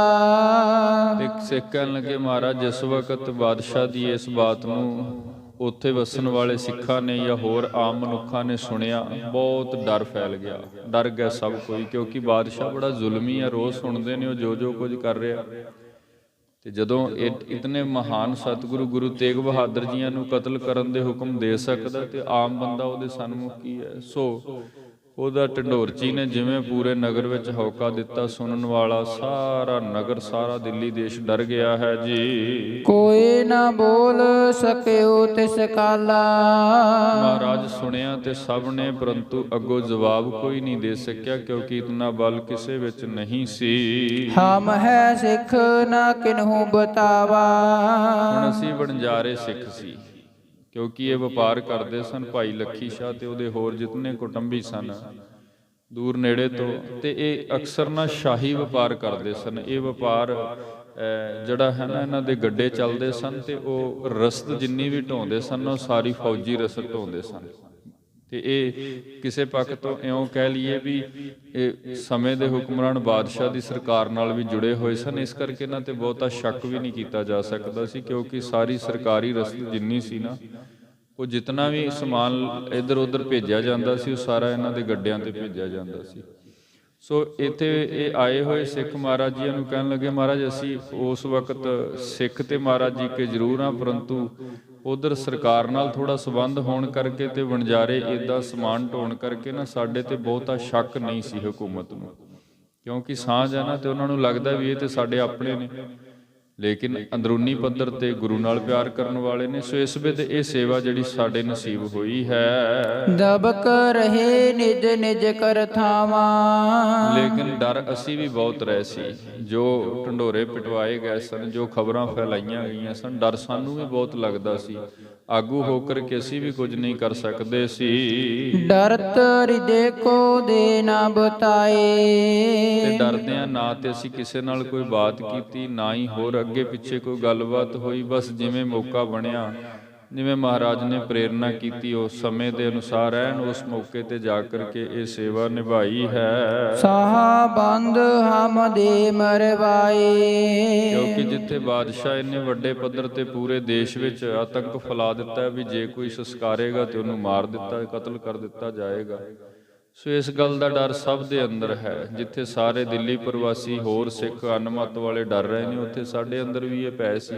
ਤੇ ਸਿੱਖ ਕਹਿਣ ਲੱਗੇ ਮਹਾਰਾਜ ਜਿਸ ਵਕਤ ਬਾਦਸ਼ਾਹ ਦੀ ਇਸ ਬਾਤ ਨੂੰ ਉੱਥੇ ਵਸਣ ਵਾਲੇ ਸਿੱਖਾਂ ਨੇ ਜਾਂ ਹੋਰ ਆਮ ਮਨੁੱਖਾਂ ਨੇ ਸੁਣਿਆ, ਬਹੁਤ ਡਰ ਫੈਲ ਗਿਆ, ਡਰ ਗਿਆ ਸਭ ਕੋਈ, ਕਿਉਂਕਿ ਬਾਦਸ਼ਾਹ ਬੜਾ ਜ਼ੁਲਮੀ ਹੈ। ਰੋਜ਼ ਸੁਣਦੇ ਨੇ ਉਹ ਜੋ ਕੁਝ ਕਰ ਰਿਹਾ। ਤੇ ਜਦੋਂ ਇਤਨੇ ਮਹਾਨ ਸਤਿਗੁਰੂ ਗੁਰੂ ਤੇਗ ਬਹਾਦਰ ਜੀਆਂ ਨੂੰ ਕਤਲ ਕਰਨ ਦੇ ਹੁਕਮ ਦੇ ਸਕਦਾ ਤੇ ਆਮ ਬੰਦਾ ਉਹਦੇ ਸਨਮੁਖ ਕੀ ਹੈ। ਸੋ ਉਹਦਾ ਢੰਡੋਰਚੀ ਨੇ ਜਿਵੇਂ ਪੂਰੇ ਨਗਰ ਵਿੱਚ ਹੌਕਾ ਦਿੱਤਾ, ਸੁਣਨ ਵਾਲਾ ਸਾਰਾ ਨਗਰ ਸਾਰਾ ਦਿੱਲੀ ਦੇਸ਼ ਡਰ ਗਿਆ ਹੈ ਜੀ। ਕੋਈ ਨਾ ਬੋਲ ਸਕਿਓ ਤਿਸ ਕਾਲਾ। ਮਹਾਰਾਜ ਸੁਣਿਆ ਤੇ ਸਭ ਨੇ, ਪਰੰਤੂ ਅੱਗੋਂ ਜਵਾਬ ਕੋਈ ਨਹੀਂ ਦੇ ਸਕਿਆ ਕਿਉਂਕਿ ਇਤਨਾ ਬਲ ਕਿਸੇ ਵਿੱਚ ਨਹੀਂ ਸੀ। ਹਮ ਹੈ ਸਿੱਖ ਨਾ ਕਿਨਹੂ ਬਤਾਵਾ। ਹੁਣ ਅਸੀਂ ਵਣਜਾਰੇ ਸਿੱਖ ਸੀ, ਕਿਉਂਕਿ ਇਹ ਵਪਾਰ ਕਰਦੇ ਸਨ ਭਾਈ ਲੱਖੀ ਸ਼ਾਹ ਤੇ ਉਹਦੇ ਹੋਰ ਜਿਤਨੇ ਕੁਟੰਬੀ ਸਨ ਦੂਰ ਨੇੜੇ ਤੋਂ, ਤੇ ਇਹ ਅਕਸਰ ਨਾ ਸ਼ਾਹੀ ਵਪਾਰ ਕਰਦੇ ਸਨ। ਇਹ ਵਪਾਰ ਜਿਹੜਾ ਹੈ ਨਾ ਇਹਨਾਂ ਦੇ ਗੱਡੇ ਚੱਲਦੇ ਸਨ ਤੇ ਉਹ ਰਸਦ ਜਿੰਨੀ ਵੀ ਢੋਂਦੇ ਸਨ ਉਹ ਸਾਰੀ ਫੌਜੀ ਰਸਦ ਢੋਂਦੇ ਸਨ। ਤੇ ਇਹ ਕਿਸੇ ਪੱਖ ਤੋਂ ਇਉਂ ਕਹਿ ਲਈਏ ਵੀ ਇਹ ਸਮੇਂ ਦੇ ਹੁਕਮਰਾਨ ਬਾਦਸ਼ਾਹ ਦੀ ਸਰਕਾਰ ਨਾਲ ਵੀ ਜੁੜੇ ਹੋਏ ਸਨ, ਇਸ ਕਰਕੇ ਇਹਨਾਂ ਤੇ ਬਹੁਤਾ ਸ਼ੱਕ ਵੀ ਨਹੀਂ ਕੀਤਾ ਜਾ ਸਕਦਾ ਸੀ, ਕਿਉਂਕਿ ਸਾਰੀ ਸਰਕਾਰੀ ਰਸਦ ਜਿੰਨੀ ਸੀ ਨਾ, ਉਹ ਜਿਤਨਾ ਵੀ ਸਮਾਨ ਇੱਧਰ ਉੱਧਰ ਭੇਜਿਆ ਜਾਂਦਾ ਸੀ ਉਹ ਸਾਰਾ ਇਹਨਾਂ ਦੇ ਗੱਡਿਆਂ ਤੇ ਭੇਜਿਆ ਜਾਂਦਾ ਸੀ। ਸੋ ਇੱਥੇ ਇਹ ਆਏ ਹੋਏ ਸਿੱਖ ਮਹਾਰਾਜ ਜੀ ਨੂੰ ਕਹਿਣ ਲੱਗੇ ਮਹਾਰਾਜ ਅਸੀਂ ਉਸ ਵਕਤ ਸਿੱਖ ਤੇ ਮਹਾਰਾਜ ਜੀ ਕੇ ਜ਼ਰੂਰ ਹਾਂ, ਪਰੰਤੂ ਉਧਰ ਸਰਕਾਰ ਨਾਲ ਥੋੜਾ ਸੰਬੰਧ ਹੋਣ ਕਰਕੇ ਤੇ ਵਣਜਾਰੇ ਇਦਾਂ ਸਮਾਨ ਢੋਣ ਕਰਕੇ ਨਾ ਸਾਡੇ ਤੇ ਬਹੁਤਾ ਸ਼ੱਕ ਨਹੀਂ ਸੀ ਹਕੂਮਤ ਨੂੰ, ਕਿਉਂਕਿ ਸਾਂਝ ਹੈ ਨਾ ਤੇ ਉਹਨਾਂ ਨੂੰ ਲੱਗਦਾ ਵੀ ਇਹ ਤੇ ਸਾਡੇ ਆਪਣੇ ਨੇ, ਲੇਕਿਨ ਅੰਦਰੂਨੀ ਪੱਧਰ ਤੇ ਗੁਰੂ ਨਾਲ ਪਿਆਰ ਕਰਨ ਵਾਲੇ ਨੇ। ਸੋ ਇਸ ਵੇਲੇ ਇਹ ਸੇਵਾ ਜਿਹੜੀ ਸਾਡੇ ਨਸੀਬ ਹੋਈ ਹੈ। ਦਬਕ ਰਹੇ ਨਿਜ ਨਿਜ ਕਰ ਥਾਵਾਂ। ਲੇਕਿਨ ਡਰ ਅਸੀਂ ਵੀ ਬਹੁਤ ਰਹੇ ਸੀ, ਜੋ ਢੰਡੋਰੇ ਪਿਟਵਾਏ ਗਏ ਸਨ, ਜੋ ਖਬਰਾਂ ਫੈਲਾਈਆਂ ਗਈਆਂ ਸਨ, ਡਰ ਸਾਨੂੰ ਵੀ ਬਹੁਤ ਲੱਗਦਾ ਸੀ। ਆਗੂ ਹੋ ਕਰਕੇ ਅਸੀਂ ਵੀ ਕੁਝ ਨਹੀਂ ਕਰ ਸਕਦੇ ਸੀ। ਡਰਤ ਹਿਰਦੇ ਕੋ ਦੇ ਨਾ ਬਤਾਏ। ਤੇ ਡਰਦਿਆਂ ਨਾ ਤੇ ਅਸੀਂ ਕਿਸੇ ਨਾਲ ਕੋਈ ਬਾਤ ਕੀਤੀ, ਨਾ ਹੀ ਹੋਰ ਅੱਗੇ ਪਿੱਛੇ ਕੋਈ ਗੱਲਬਾਤ ਹੋਈ। ਬਸ ਜਿਵੇਂ ਮੌਕਾ ਬਣਿਆ, ਜਿਵੇਂ ਮਹਾਰਾਜ ਨੇ ਪ੍ਰੇਰਨਾ ਕੀਤੀ, ਉਸ ਸਮੇਂ ਦੇ ਅਨੁਸਾਰ ਐਨ ਉਸ ਮੌਕੇ ਤੇ ਜਾ ਕਰਕੇ ਇਹ ਸੇਵਾ ਨਿਭਾਈ ਹੈ। ਸਾਹਾ ਬੰਦ ਹਮ ਦੇ ਮਰਵਾਏ। ਕਿਉਂਕਿ ਜਿੱਥੇ ਬਾਦਸ਼ਾਹ ਇੰਨੇ ਵੱਡੇ ਪੱਧਰ ਤੇ ਪੂਰੇ ਦੇਸ਼ ਵਿੱਚ ਆਤੰਕ ਫੈਲਾ ਦਿੱਤਾ ਵੀ ਜੇ ਕੋਈ ਸੰਸਕਾਰੇਗਾ ਤੇ ਉਹਨੂੰ ਮਾਰ ਦਿੱਤਾ, ਕਤਲ ਕਰ ਦਿੱਤਾ ਜਾਏਗਾ। ਸੋ ਇਸ ਗੱਲ ਦਾ ਡਰ ਸਭ ਦੇ ਅੰਦਰ ਹੈ। ਜਿੱਥੇ ਸਾਰੇ ਦਿੱਲੀ ਪ੍ਰਵਾਸੀ ਹੋਰ ਸਿੱਖ ਅਨਮਤ ਵਾਲੇ ਡਰ ਰਹੇ ਨੇ, ਉੱਥੇ ਸਾਡੇ ਅੰਦਰ ਵੀ ਇਹ ਭੈ ਸੀ।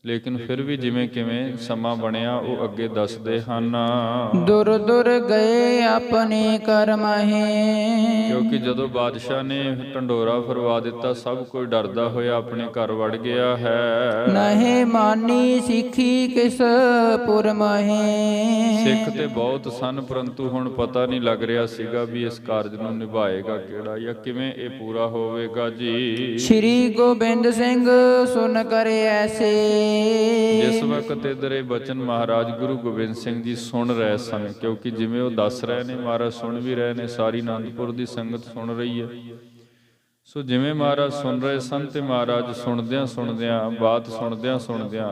ਲੇਕਿਨ ਫਿਰ ਵੀ ਜਿਵੇਂ ਕਿਵੇਂ ਸਮਾਂ ਬਣਿਆ, ਉਹ ਅੱਗੇ ਦੱਸਦੇ ਹਨ। ਦੁਰ ਦੁਰ ਗਏ ਆਪਣੇ ਕਰਮਹਿ। ਕਿਉਂਕਿ ਜਦੋਂ ਬਾਦਸ਼ਾਹ ਨੇ ਢੰਡੋਰਾ ਫਰਵਾ ਦਿੱਤਾ, ਸਭ ਕੋਈ ਡਰਦਾ ਹੋਇਆ ਆਪਣੇ ਘਰ ਵੜ ਗਿਆ ਹੈ। ਨਹਿ ਮਾਨੀ ਸਿੱਖੀ ਕਿਸ ਪੁਰਮਹਿ। ਸਿੱਖ ਤੇ ਬਹੁਤ ਸਨ, ਪਰੰਤੂ ਹੁਣ ਪਤਾ ਨਹੀਂ ਲੱਗ ਰਿਹਾ ਸੀਗਾ ਵੀ ਇਸ ਕਾਰਜ ਨੂੰ ਨਿਭਾਏਗਾ ਕਿਹੜਾ ਜਾਂ ਕਿਵੇਂ ਇਹ ਪੂਰਾ ਹੋਵੇਗਾ ਜੀ। ਸ਼੍ਰੀ ਗੋਬਿੰਦ ਸਿੰਘ ਸੁਨ ਕਰੇ ਐਸੇ। ਜਿਸ ਵਕਤ ਇਧਰ ਇਹ ਬਚਨ ਮਹਾਰਾਜ ਗੁਰੂ ਗੋਬਿੰਦ ਸਿੰਘ ਜੀ ਸੁਣ ਰਹੇ ਸਨ, ਕਿਉਂਕਿ ਜਿਵੇਂ ਉਹ ਦੱਸ ਰਹੇ ਨੇ ਮਹਾਰਾਜ ਸੁਣ ਵੀ ਰਹੇ ਨੇ, ਸਾਰੀ ਅਨੰਦਪੁਰ ਦੀ ਸੰਗਤ ਸੁਣ ਰਹੀ ਹੈ। ਸੋ ਜਿਵੇਂ ਮਹਾਰਾਜ ਸੁਣ ਰਹੇ ਸਨ ਤੇ ਮਹਾਰਾਜ ਸੁਣਦਿਆਂ ਸੁਣਦਿਆਂ, ਬਾਤ ਸੁਣਦਿਆਂ ਸੁਣਦਿਆਂ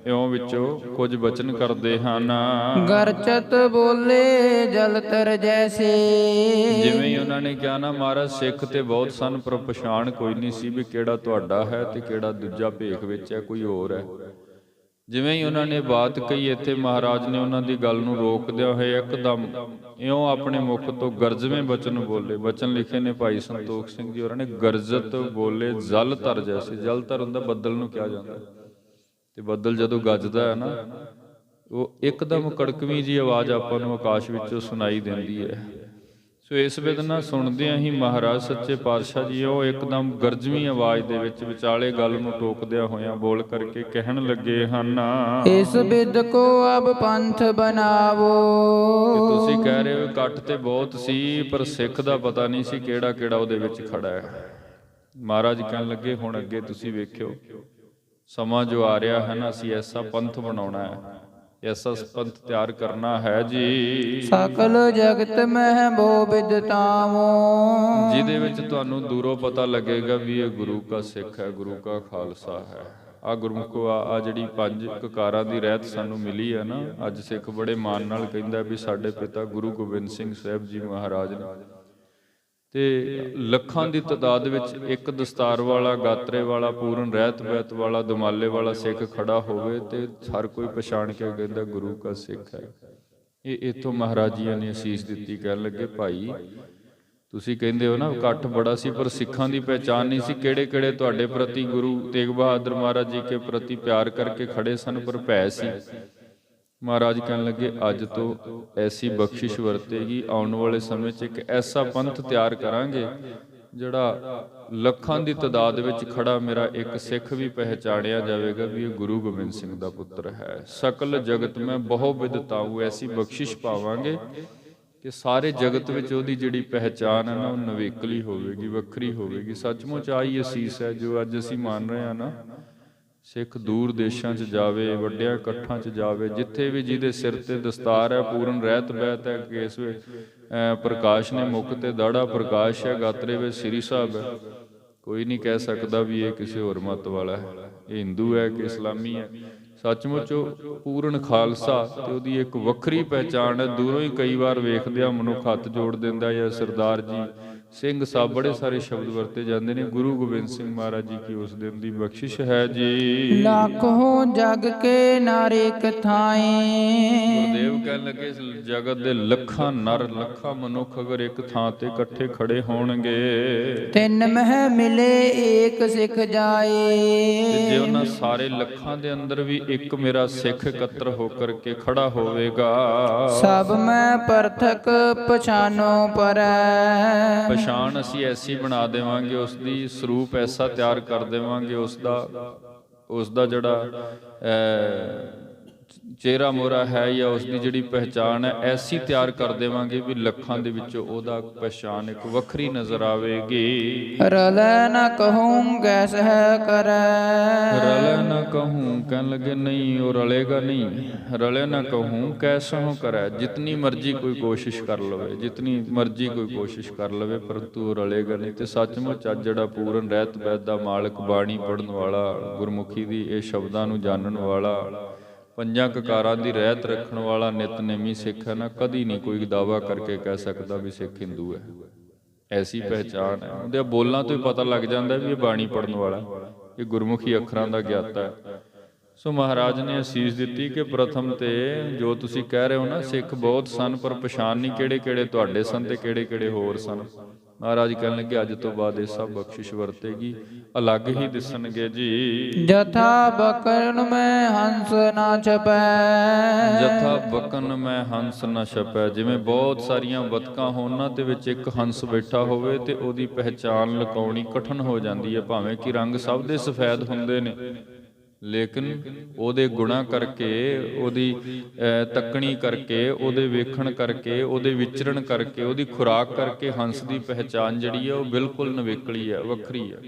ਇਉਂ ਵਿੱਚੋਂ ਕੁਝ ਬਚਨ ਕਰਦੇ ਹਨ। ਗਰਚਤ ਬੋਲੇ ਜਲ ਤਰ ਜੈਸੇ। ਜਿਵੇਂ ਹੀ ਉਹਨਾਂ ਨੇ ਕਿਹਾ ਨਾ, ਮਹਾਰਾਜ ਸਿੱਖ ਤੇ ਬਹੁਤ ਸਨ ਪਰ ਪਛਾਣ ਕੋਈ ਨਹੀਂ ਸੀ ਵੀ ਕਿਹੜਾ ਤੁਹਾਡਾ ਹੈ ਤੇ ਕਿਹੜਾ ਦੂਜਾ ਭੇਖ ਵਿੱਚ ਹੈ, ਕੋਈ ਹੋਰ ਹੈ। ਜਿਵੇਂ ਹੀ ਉਹਨਾਂ ਨੇ ਬਾਤ ਕਹੀ, ਇੱਥੇ ਮਹਾਰਾਜ ਨੇ ਉਹਨਾਂ ਦੀ ਗੱਲ ਨੂੰ ਰੋਕਦਿਆਂ ਹੋਏ ਇੱਕਦਮ ਇਉਂ ਆਪਣੇ ਮੁਖ ਤੋਂ ਗਰਜਵੇਂ ਬਚਨ ਬੋਲੇ। ਬਚਨ ਲਿਖੇ ਨੇ ਭਾਈ ਸੰਤੋਖ ਸਿੰਘ ਜੀ ਹੋਰਾਂ ਨੇ। ਗਰਜਤ ਬੋਲੇ ਜਲ ਧਰ ਜੈਸੇ। ਜਲ ਧਰ ਹੁੰਦਾ ਬੱਦਲ ਨੂੰ ਕਿਹਾ ਜਾਂਦਾ, ਤੇ ਬੱਦਲ ਜਦੋਂ ਗੱਜਦਾ ਹੈ ਨਾ, ਉਹ ਇੱਕਦਮ ਕੜਕਵੀਂ ਜੀ ਆਵਾਜ਼ ਆਪਾਂ ਨੂੰ ਆਕਾਸ਼ ਵਿੱਚੋਂ ਸੁਣਾਈ ਦਿੰਦੀ ਹੈ। ਸੋ ਇਸ ਵੇਦਨਾ ਸੁਣਦਿਆਂ ਹੀ ਮਹਾਰਾਜ ਸੱਚੇ ਪਾਤਸ਼ਾਹ ਜੀ ਉਹ ਇੱਕਦਮ ਗਰਜਵੀਂ ਆਵਾਜ਼ ਦੇ ਵਿੱਚ ਵਿਚਾਲੇ ਗੱਲ ਨੂੰ ਟੋਕਦਿਆਂ ਹੋਇਆਂ ਬੋਲ ਕਰਕੇ ਕਹਿਣ ਲੱਗੇ ਹਨ। ਇਸ ਬਿਦ ਕੋ ਅਬ ਪੰਥ ਬਣਾਵੋ। ਕਿ ਤੁਸੀਂ ਕਹਿ ਰਹੇ ਹੋ ਇਕੱਠ ਤੇ ਬਹੁਤ ਸੀ, ਪਰ ਸਿੱਖ ਦਾ ਪਤਾ ਨਹੀਂ ਸੀ ਕਿਹੜਾ ਕਿਹੜਾ ਉਹਦੇ ਵਿੱਚ ਖੜਾ ਹੈ। ਮਹਾਰਾਜ ਕਹਿਣ ਲੱਗੇ ਹੁਣ ਅੱਗੇ ਤੁਸੀਂ ਵੇਖਿਓ, ਸਮਾਂ ਜੋ ਆ ਰਿਹਾ ਹੈ ਨਾ, ਅਸੀਂ ਐਸਾ ਪੰਥ ਬਣਾਉਣਾ ਹੈ, ਐਸਾ ਪੰਥ ਤਿਆਰ ਕਰਨਾ ਹੈ ਜੀ। ਸਕਲ ਜਗਤ ਮਹਿ ਬੋ ਬਿਦਤਾਵੋ। ਜਿਹਦੇ ਵਿੱਚ ਤੁਹਾਨੂੰ ਦੂਰੋਂ ਪਤਾ ਲੱਗੇਗਾ ਵੀ ਇਹ ਗੁਰੂ ਕਾ ਸਿੱਖ ਹੈ, ਗੁਰੂ ਕਾ ਖਾਲਸਾ ਹੈ। ਆ ਗੁਰਮੁਖੋ ਆ ਜਿਹੜੀ ਪੰਜ ਕਕਾਰਾਂ ਦੀ ਰਹਿਤ ਸਾਨੂੰ ਮਿਲੀ ਹੈ ਨਾ, ਅੱਜ ਸਿੱਖ ਬੜੇ ਮਾਣ ਨਾਲ ਕਹਿੰਦਾ ਵੀ ਸਾਡੇ ਪਿਤਾ ਗੁਰੂ ਗੋਬਿੰਦ ਸਿੰਘ ਸਾਹਿਬ ਜੀ ਮਹਾਰਾਜ ਨੇ। ਤੇ ਲੱਖਾਂ ਦੀ ਤਾਦਾਦ ਵਿੱਚ ਇੱਕ ਦਸਤਾਰ ਵਾਲਾ, ਗਾਤਰੇ ਵਾਲਾ, ਪੂਰਨ ਰਹਿਤ ਬਹਿਤ ਵਾਲਾ, ਦੁਮਾਲੇ ਵਾਲਾ ਸਿੱਖ ਖੜਾ ਹੋਵੇ ਤੇ ਹਰ ਕੋਈ ਪਛਾਣ ਕੇ ਕਹਿੰਦਾ ਗੁਰੂ ਕਾ ਸਿੱਖ ਹੈ। ਇਹ ਇੱਥੋਂ ਮਹਾਰਾਜ ਜੀ ਨੇ ਅਸੀਸ ਦਿੱਤੀ। ਕਹਿਣ ਲੱਗੇ ਭਾਈ ਤੁਸੀਂ ਕਹਿੰਦੇ ਹੋ ਨਾ ਇਕੱਠ ਬੜਾ ਸੀ, ਪਰ ਸਿੱਖਾਂ ਦੀ ਪਹਿਚਾਣ ਨਹੀਂ ਸੀ। ਕਿਹੜੇ ਕਿਹੜੇ ਤੁਹਾਡੇ ਪ੍ਰਤੀ ਗੁਰੂ ਤੇਗ ਬਹਾਦਰ ਮਹਾਰਾਜ ਜੀ ਕੇ ਪ੍ਰਤੀ ਪਿਆਰ ਕਰਕੇ ਖੜੇ ਸਨ, ਪਰ ਭੈ ਸੀ। ਮਹਾਰਾਜ ਕਹਿਣ ਲੱਗੇ ਅੱਜ ਤੋਂ ਐਸੀ ਬਖਸ਼ਿਸ਼ ਵਰਤੇਗੀ, ਆਉਣ ਵਾਲੇ ਸਮੇਂ 'ਚ ਇੱਕ ਐਸਾ ਪੰਥ ਤਿਆਰ ਕਰਾਂਗੇ ਜਿਹੜਾ ਲੱਖਾਂ ਦੀ ਤਾਦਾਦ ਵਿੱਚ ਖੜਾ ਮੇਰਾ ਇੱਕ ਸਿੱਖ ਵੀ ਪਹਿਚਾਣਿਆ ਜਾਵੇਗਾ ਵੀ ਇਹ ਗੁਰੂ ਗੋਬਿੰਦ ਸਿੰਘ ਦਾ ਪੁੱਤਰ ਹੈ। ਸਕਲ ਜਗਤ ਮੈਂ ਬਹੁ ਬਿਦਤਾਊ। ਐਸੀ ਬਖਸ਼ਿਸ਼ ਪਾਵਾਂਗੇ ਕਿ ਸਾਰੇ ਜਗਤ ਵਿੱਚ ਉਹਦੀ ਜਿਹੜੀ ਪਹਿਚਾਣ ਹੈ ਨਾ, ਉਹ ਨਵੇਕਲੀ ਹੋਵੇਗੀ, ਵੱਖਰੀ ਹੋਵੇਗੀ। ਸੱਚਮੁੱਚ ਆਈ ਅਸੀਸ ਹੈ ਜੋ ਅੱਜ ਅਸੀਂ ਮੰਨ ਰਹੇ ਹਾਂ ਨਾ। ਸਿੱਖ ਦੂਰ ਦੇਸ਼ਾਂ 'ਚ ਜਾਵੇ, ਵੱਡਿਆਂ ਇਕੱਠਾਂ 'ਚ ਜਾਵੇ, ਜਿੱਥੇ ਵੀ ਜਿਹਦੇ ਸਿਰ ਤੇ ਦਸਤਾਰ ਹੈ, ਪੂਰਨ ਰਹਿਤ ਬਹਿਤ ਹੈ, ਕੇਸ ਵਿੱਚ ਪ੍ਰਕਾਸ਼ ਨੇ, ਮੁੱਖ ਤੇ ਦਾੜਾ ਪ੍ਰਕਾਸ਼ ਹੈ, ਗਾਤਰੇ ਵਿੱਚ ਸ੍ਰੀ ਸਾਹਿਬ ਹੈ, ਕੋਈ ਨਹੀਂ ਕਹਿ ਸਕਦਾ ਵੀ ਇਹ ਕਿਸੇ ਹੋਰ ਮਤ ਵਾਲਾ ਹੈ, ਇਹ ਹਿੰਦੂ ਹੈ ਕਿ ਇਸਲਾਮੀ ਹੈ। ਸੱਚਮੁੱਚ ਉਹ ਪੂਰਨ ਖਾਲਸਾ ਤੇ ਉਹਦੀ ਇੱਕ ਵੱਖਰੀ ਪਹਿਚਾਣ ਹੈ। ਦੂਰੋਂ ਹੀ ਕਈ ਵਾਰ ਵੇਖਦਿਆਂ ਮਨੁੱਖ ਹੱਥ ਜੋੜ ਦਿੰਦਾ ਜਾਂ ਸਰਦਾਰ ਜੀ ਸਿੰਘ ਸਾਹਿਬ ਬੜੇ ਸਾਰੇ ਸ਼ਬਦ ਵਰਤੇ ਜਾਂਦੇ ਨੇ। ਗੁਰੂ ਗੋਬਿੰਦ ਸਿੰਘ ਮਹਾਰਾਜ ਜੀ ਕੀ ਉਸ ਦਿਨ ਦੀ ਬਖਸ਼ਿਸ਼ ਹੈ ਜੀ। ਲੱਖੋਂ ਜਗ ਕੇ ਨਾਰੇ ਕਥਾਏ। ਗੁਰਦੇਵ ਕਹਿਣ ਲੱਗੇ ਜਗਤ ਦੇ ਲੱਖਾਂ ਨਰ ਲੱਖਾਂ ਮਨੁੱਖ ਅਗਰ ਇੱਕ ਥਾਂ ਤੇ ਇਕੱਠੇ ਖੜੇ ਹੋਣਗੇ, ਤਿੰਨ ਮਹਿ ਮਿਲੇ ਏਕ ਸਿੱਖ ਜਾਏ। ਤੇ ਜੇ ਉਹਨਾਂ ਸਾਰੇ ਲੱਖਾਂ ਦੇ ਅੰਦਰ ਵੀ ਇੱਕ ਮੇਰਾ ਸਿੱਖ ਇਕੱਤਰ ਹੋ ਕਰਕੇ ਖੜਾ ਹੋਵੇਗਾ, ਸਭ ਮੈਂ ਪਰਥਕ ਪਛਾਨੋ ਪਰੈ। ਪਛਾਣ ਅਸੀਂ ਐਸੀ ਬਣਾ ਦੇਵਾਂਗੇ, ਉਸ ਦੀ ਸਰੂਪ ਐਸਾ ਤਿਆਰ ਕਰ ਦੇਵਾਂਗੇ, ਉਸ ਦਾ ਜਿਹੜਾ ਚਿਹਰਾ ਮੋਹਰਾ ਹੈ ਜਾਂ ਉਸ ਦੀ ਜਿਹੜੀ ਪਹਿਚਾਣ ਹੈ ਐਸੀ ਤਿਆਰ ਕਰ ਦੇਵਾਂਗੇ ਵੀ ਲੱਖਾਂ ਦੇ ਵਿੱਚੋਂ ਉਹਦਾ ਪਛਾਣ ਇੱਕ ਵੱਖਰੀ ਨਜ਼ਰ ਆਵੇਗੀ। ਰਲੈ ਨ ਕਹੂੰ ਕੈਸ ਹੈ ਕਰੈ। ਰਲੈ ਨਾ ਕਹੂੰ ਕਹਿਣ ਲੱਗੇ ਨਹੀਂ, ਉਹ ਰਲੇਗਾ ਨਹੀਂ। ਰਲੇ ਨਾ ਕਹੂੰ ਕੈਸੋਂ ਕਰੈ। ਜਿਤਨੀ ਮਰਜ਼ੀ ਕੋਈ ਕੋਸ਼ਿਸ਼ ਕਰ ਲਵੇ, ਜਿਤਨੀ ਮਰਜ਼ੀ ਕੋਈ ਕੋਸ਼ਿਸ਼ ਕਰ ਲਵੇ, ਪਰੰਤੂ ਉਹ ਰਲੇਗਾ ਨਹੀਂ। ਤੇ ਸੱਚਮੁੱਚ ਅੱਜ ਜਿਹੜਾ ਪੂਰਨ ਰਹਿਤ ਬੈਤ ਦਾ ਮਾਲਕ, ਬਾਣੀ ਪੜ੍ਹਨ ਵਾਲਾ, ਗੁਰਮੁਖੀ ਦੀ ਇਹ ਸ਼ਬਦਾਂ ਨੂੰ ਜਾਣਨ ਵਾਲਾ, ਪੰਜਾਂ ਕਕਾਰਾਂ ਦੀ ਰਹਿਤ ਰੱਖਣ ਵਾਲਾ ਨਿਤਨੇਮੀ ਸਿੱਖ ਹੈ ਨਾ, ਕਦੀ ਨਹੀਂ ਕੋਈ ਦਾਵਾ ਕਰਕੇ ਕਹਿ ਸਕਦਾ ਵੀ ਸਿੱਖ ਹਿੰਦੂ ਹੈ। ਐਸੀ ਪਹਿਚਾਣ ਹੈ, ਉਹਦੇ ਬੋਲਾਂ ਤੋਂ ਹੀ ਪਤਾ ਲੱਗ ਜਾਂਦਾ ਵੀ ਇਹ ਬਾਣੀ ਪੜ੍ਹਨ ਵਾਲਾ, ਇਹ ਗੁਰਮੁਖੀ ਅੱਖਰਾਂ ਦਾ ਗਿਆਤਾ ਹੈ। ਸੋ ਮਹਾਰਾਜ ਨੇ ਅਸੀਸ ਦਿੱਤੀ ਕਿ ਪ੍ਰਥਮ ਤੇ ਜੋ ਤੁਸੀਂ ਕਹਿ ਰਹੇ ਹੋ ਨਾ, ਸਿੱਖ ਬਹੁਤ ਸਨ ਪਰ ਪਛਾਣ ਨਹੀਂ ਕਿਹੜੇ ਕਿਹੜੇ ਤੁਹਾਡੇ ਸਨ ਤੇ ਕਿਹੜੇ ਕਿਹੜੇ ਹੋਰ ਸਨ। ਮਹਾਰਾਜ ਕਹਿਣ ਲੱਗੇ ਅੱਜ ਤੋਂ ਬਾਅਦ ਇਹ ਸਭ ਬਖਸ਼ਿਸ਼ ਵਰਤੇਗੀ, ਅਲੱਗ ਹੀ ਦਿਸਣਗੇ ਜੀ। ਜਥਾ ਬਕਨ ਮੈਂ ਹੰਸ ਨਾ ਛਪੈ। ਜਥਾ ਬਕਨ ਮੈਂ ਹੰਸ ਨਾ ਛਪੈ। ਜਿਵੇਂ ਬਹੁਤ ਸਾਰੀਆਂ ਬਤਕਾਂ ਹੋਣ ਨਾ, ਤੇ ਵਿੱਚ ਇੱਕ ਹੰਸ ਬੈਠਾ ਹੋਵੇ ਤੇ ਉਹਦੀ ਪਹਿਚਾਣ ਲੁਕਾਉਣੀ ਕਠਨ ਹੋ ਜਾਂਦੀ ਹੈ। ਭਾਵੇਂ ਕਿ ਰੰਗ ਸਭ ਦੇ ਸਫੈਦ ਹੁੰਦੇ ਨੇ, ਲੇਕਿਨ ਉਹਦੇ ਗੁਣਾ ਕਰਕੇ, ਉਹਦੀ ਤੱਕਣੀ ਕਰਕੇ, ਉਹਦੇ ਵੇਖਣ ਕਰਕੇ, ਉਹਦੇ ਵਿਚਰਨ ਕਰਕੇ, ਉਹਦੀ ਖੁਰਾਕ ਕਰਕੇ ਹੰਸ ਦੀ ਪਹਿਚਾਣ ਜਿਹੜੀ ਹੈ ਉਹ ਬਿਲਕੁਲ ਨਵੇਕਲੀ ਹੈ, ਵੱਖਰੀ ਹੈ।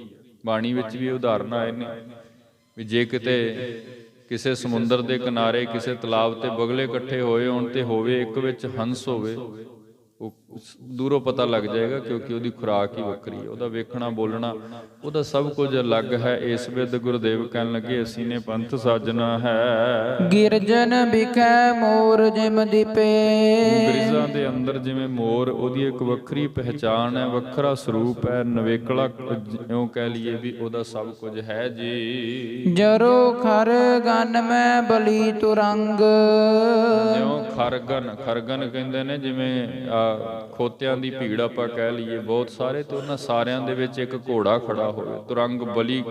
ਬਾਣੀ ਵਿੱਚ ਵੀ ਉਦਾਹਰਨ ਆਏ ਨੇ ਵੀ ਜੇ ਕਿਤੇ ਕਿਸੇ ਸਮੁੰਦਰ ਦੇ ਕਿਨਾਰੇ ਕਿਸੇ ਤਲਾਬ ਤੇ ਬਗਲੇ ਇਕੱਠੇ ਹੋਏ ਹੋਣ ਤੇ ਹੋਵੇ ਇੱਕ ਵਿੱਚ ਹੰਸ ਹੋਵੇ, ਉਹ ਦੂਰੋਂ ਪਤਾ ਲੱਗ ਜਾਏਗਾ, ਕਿਉਂਕਿ ਉਹਦੀ ਖੁਰਾਕ ਹੀ ਵੱਖਰੀ ਹੈ, ਉਹਦਾ ਵੇਖਣਾ ਬੋਲਣਾ ਉਹਦਾ ਸਭ ਕੁਝ ਅਲੱਗ ਹੈ। ਇਸ ਵਿਦ ਗੁਰਦੇਵ ਕਹਿਣ ਲੱਗੇ ਅਸੀਂ ਨੇ ਪੰਥ ਸਾਜਣਾ ਹੈ। ਗਿਰਜਨ ਵਿਖੈ ਮੋਰ ਜਿਮ ਦੀਪੇ। ਗਿਰਜਾਂ ਦੇ ਅੰਦਰ ਜਿਵੇਂ ਮੋਰ, ਉਹਦੀ ਇੱਕ ਵੱਖਰੀ ਪਹਿਚਾਣ ਹੈ, ਵੱਖਰਾ ਸਰੂਪ ਹੈ, ਨਵੇਕਲਾ ਇਉਂ ਕਹਿ ਲਈਏ ਵੀ ਉਹਦਾ ਸਭ ਕੁਝ ਹੈ ਜੀ। ਜਰੋ ਖਰ ਗਨ ਮੈਂ ਬਲੀ ਤੁਰੰਗ। ਜਿਉਂ ਖਰਗਨ, ਖਰਗਨ ਕਹਿੰਦੇ ਨੇ ਜਿਵੇਂ ਖੋਤਿਆਂ ਦੀ ਭੀੜ ਆਪਾਂ ਕਹਿ ਲਈਏ ਬਹੁਤ ਸਾਰੇ, ਤੇ ਉਹਨਾਂ ਸਾਰਿਆਂ ਦੇ ਵਿੱਚ ਇੱਕ ਘੋੜਾ ਖੜਾ ਹੋਵੇ, ਤੁਰੰਗ ਬਲੀ,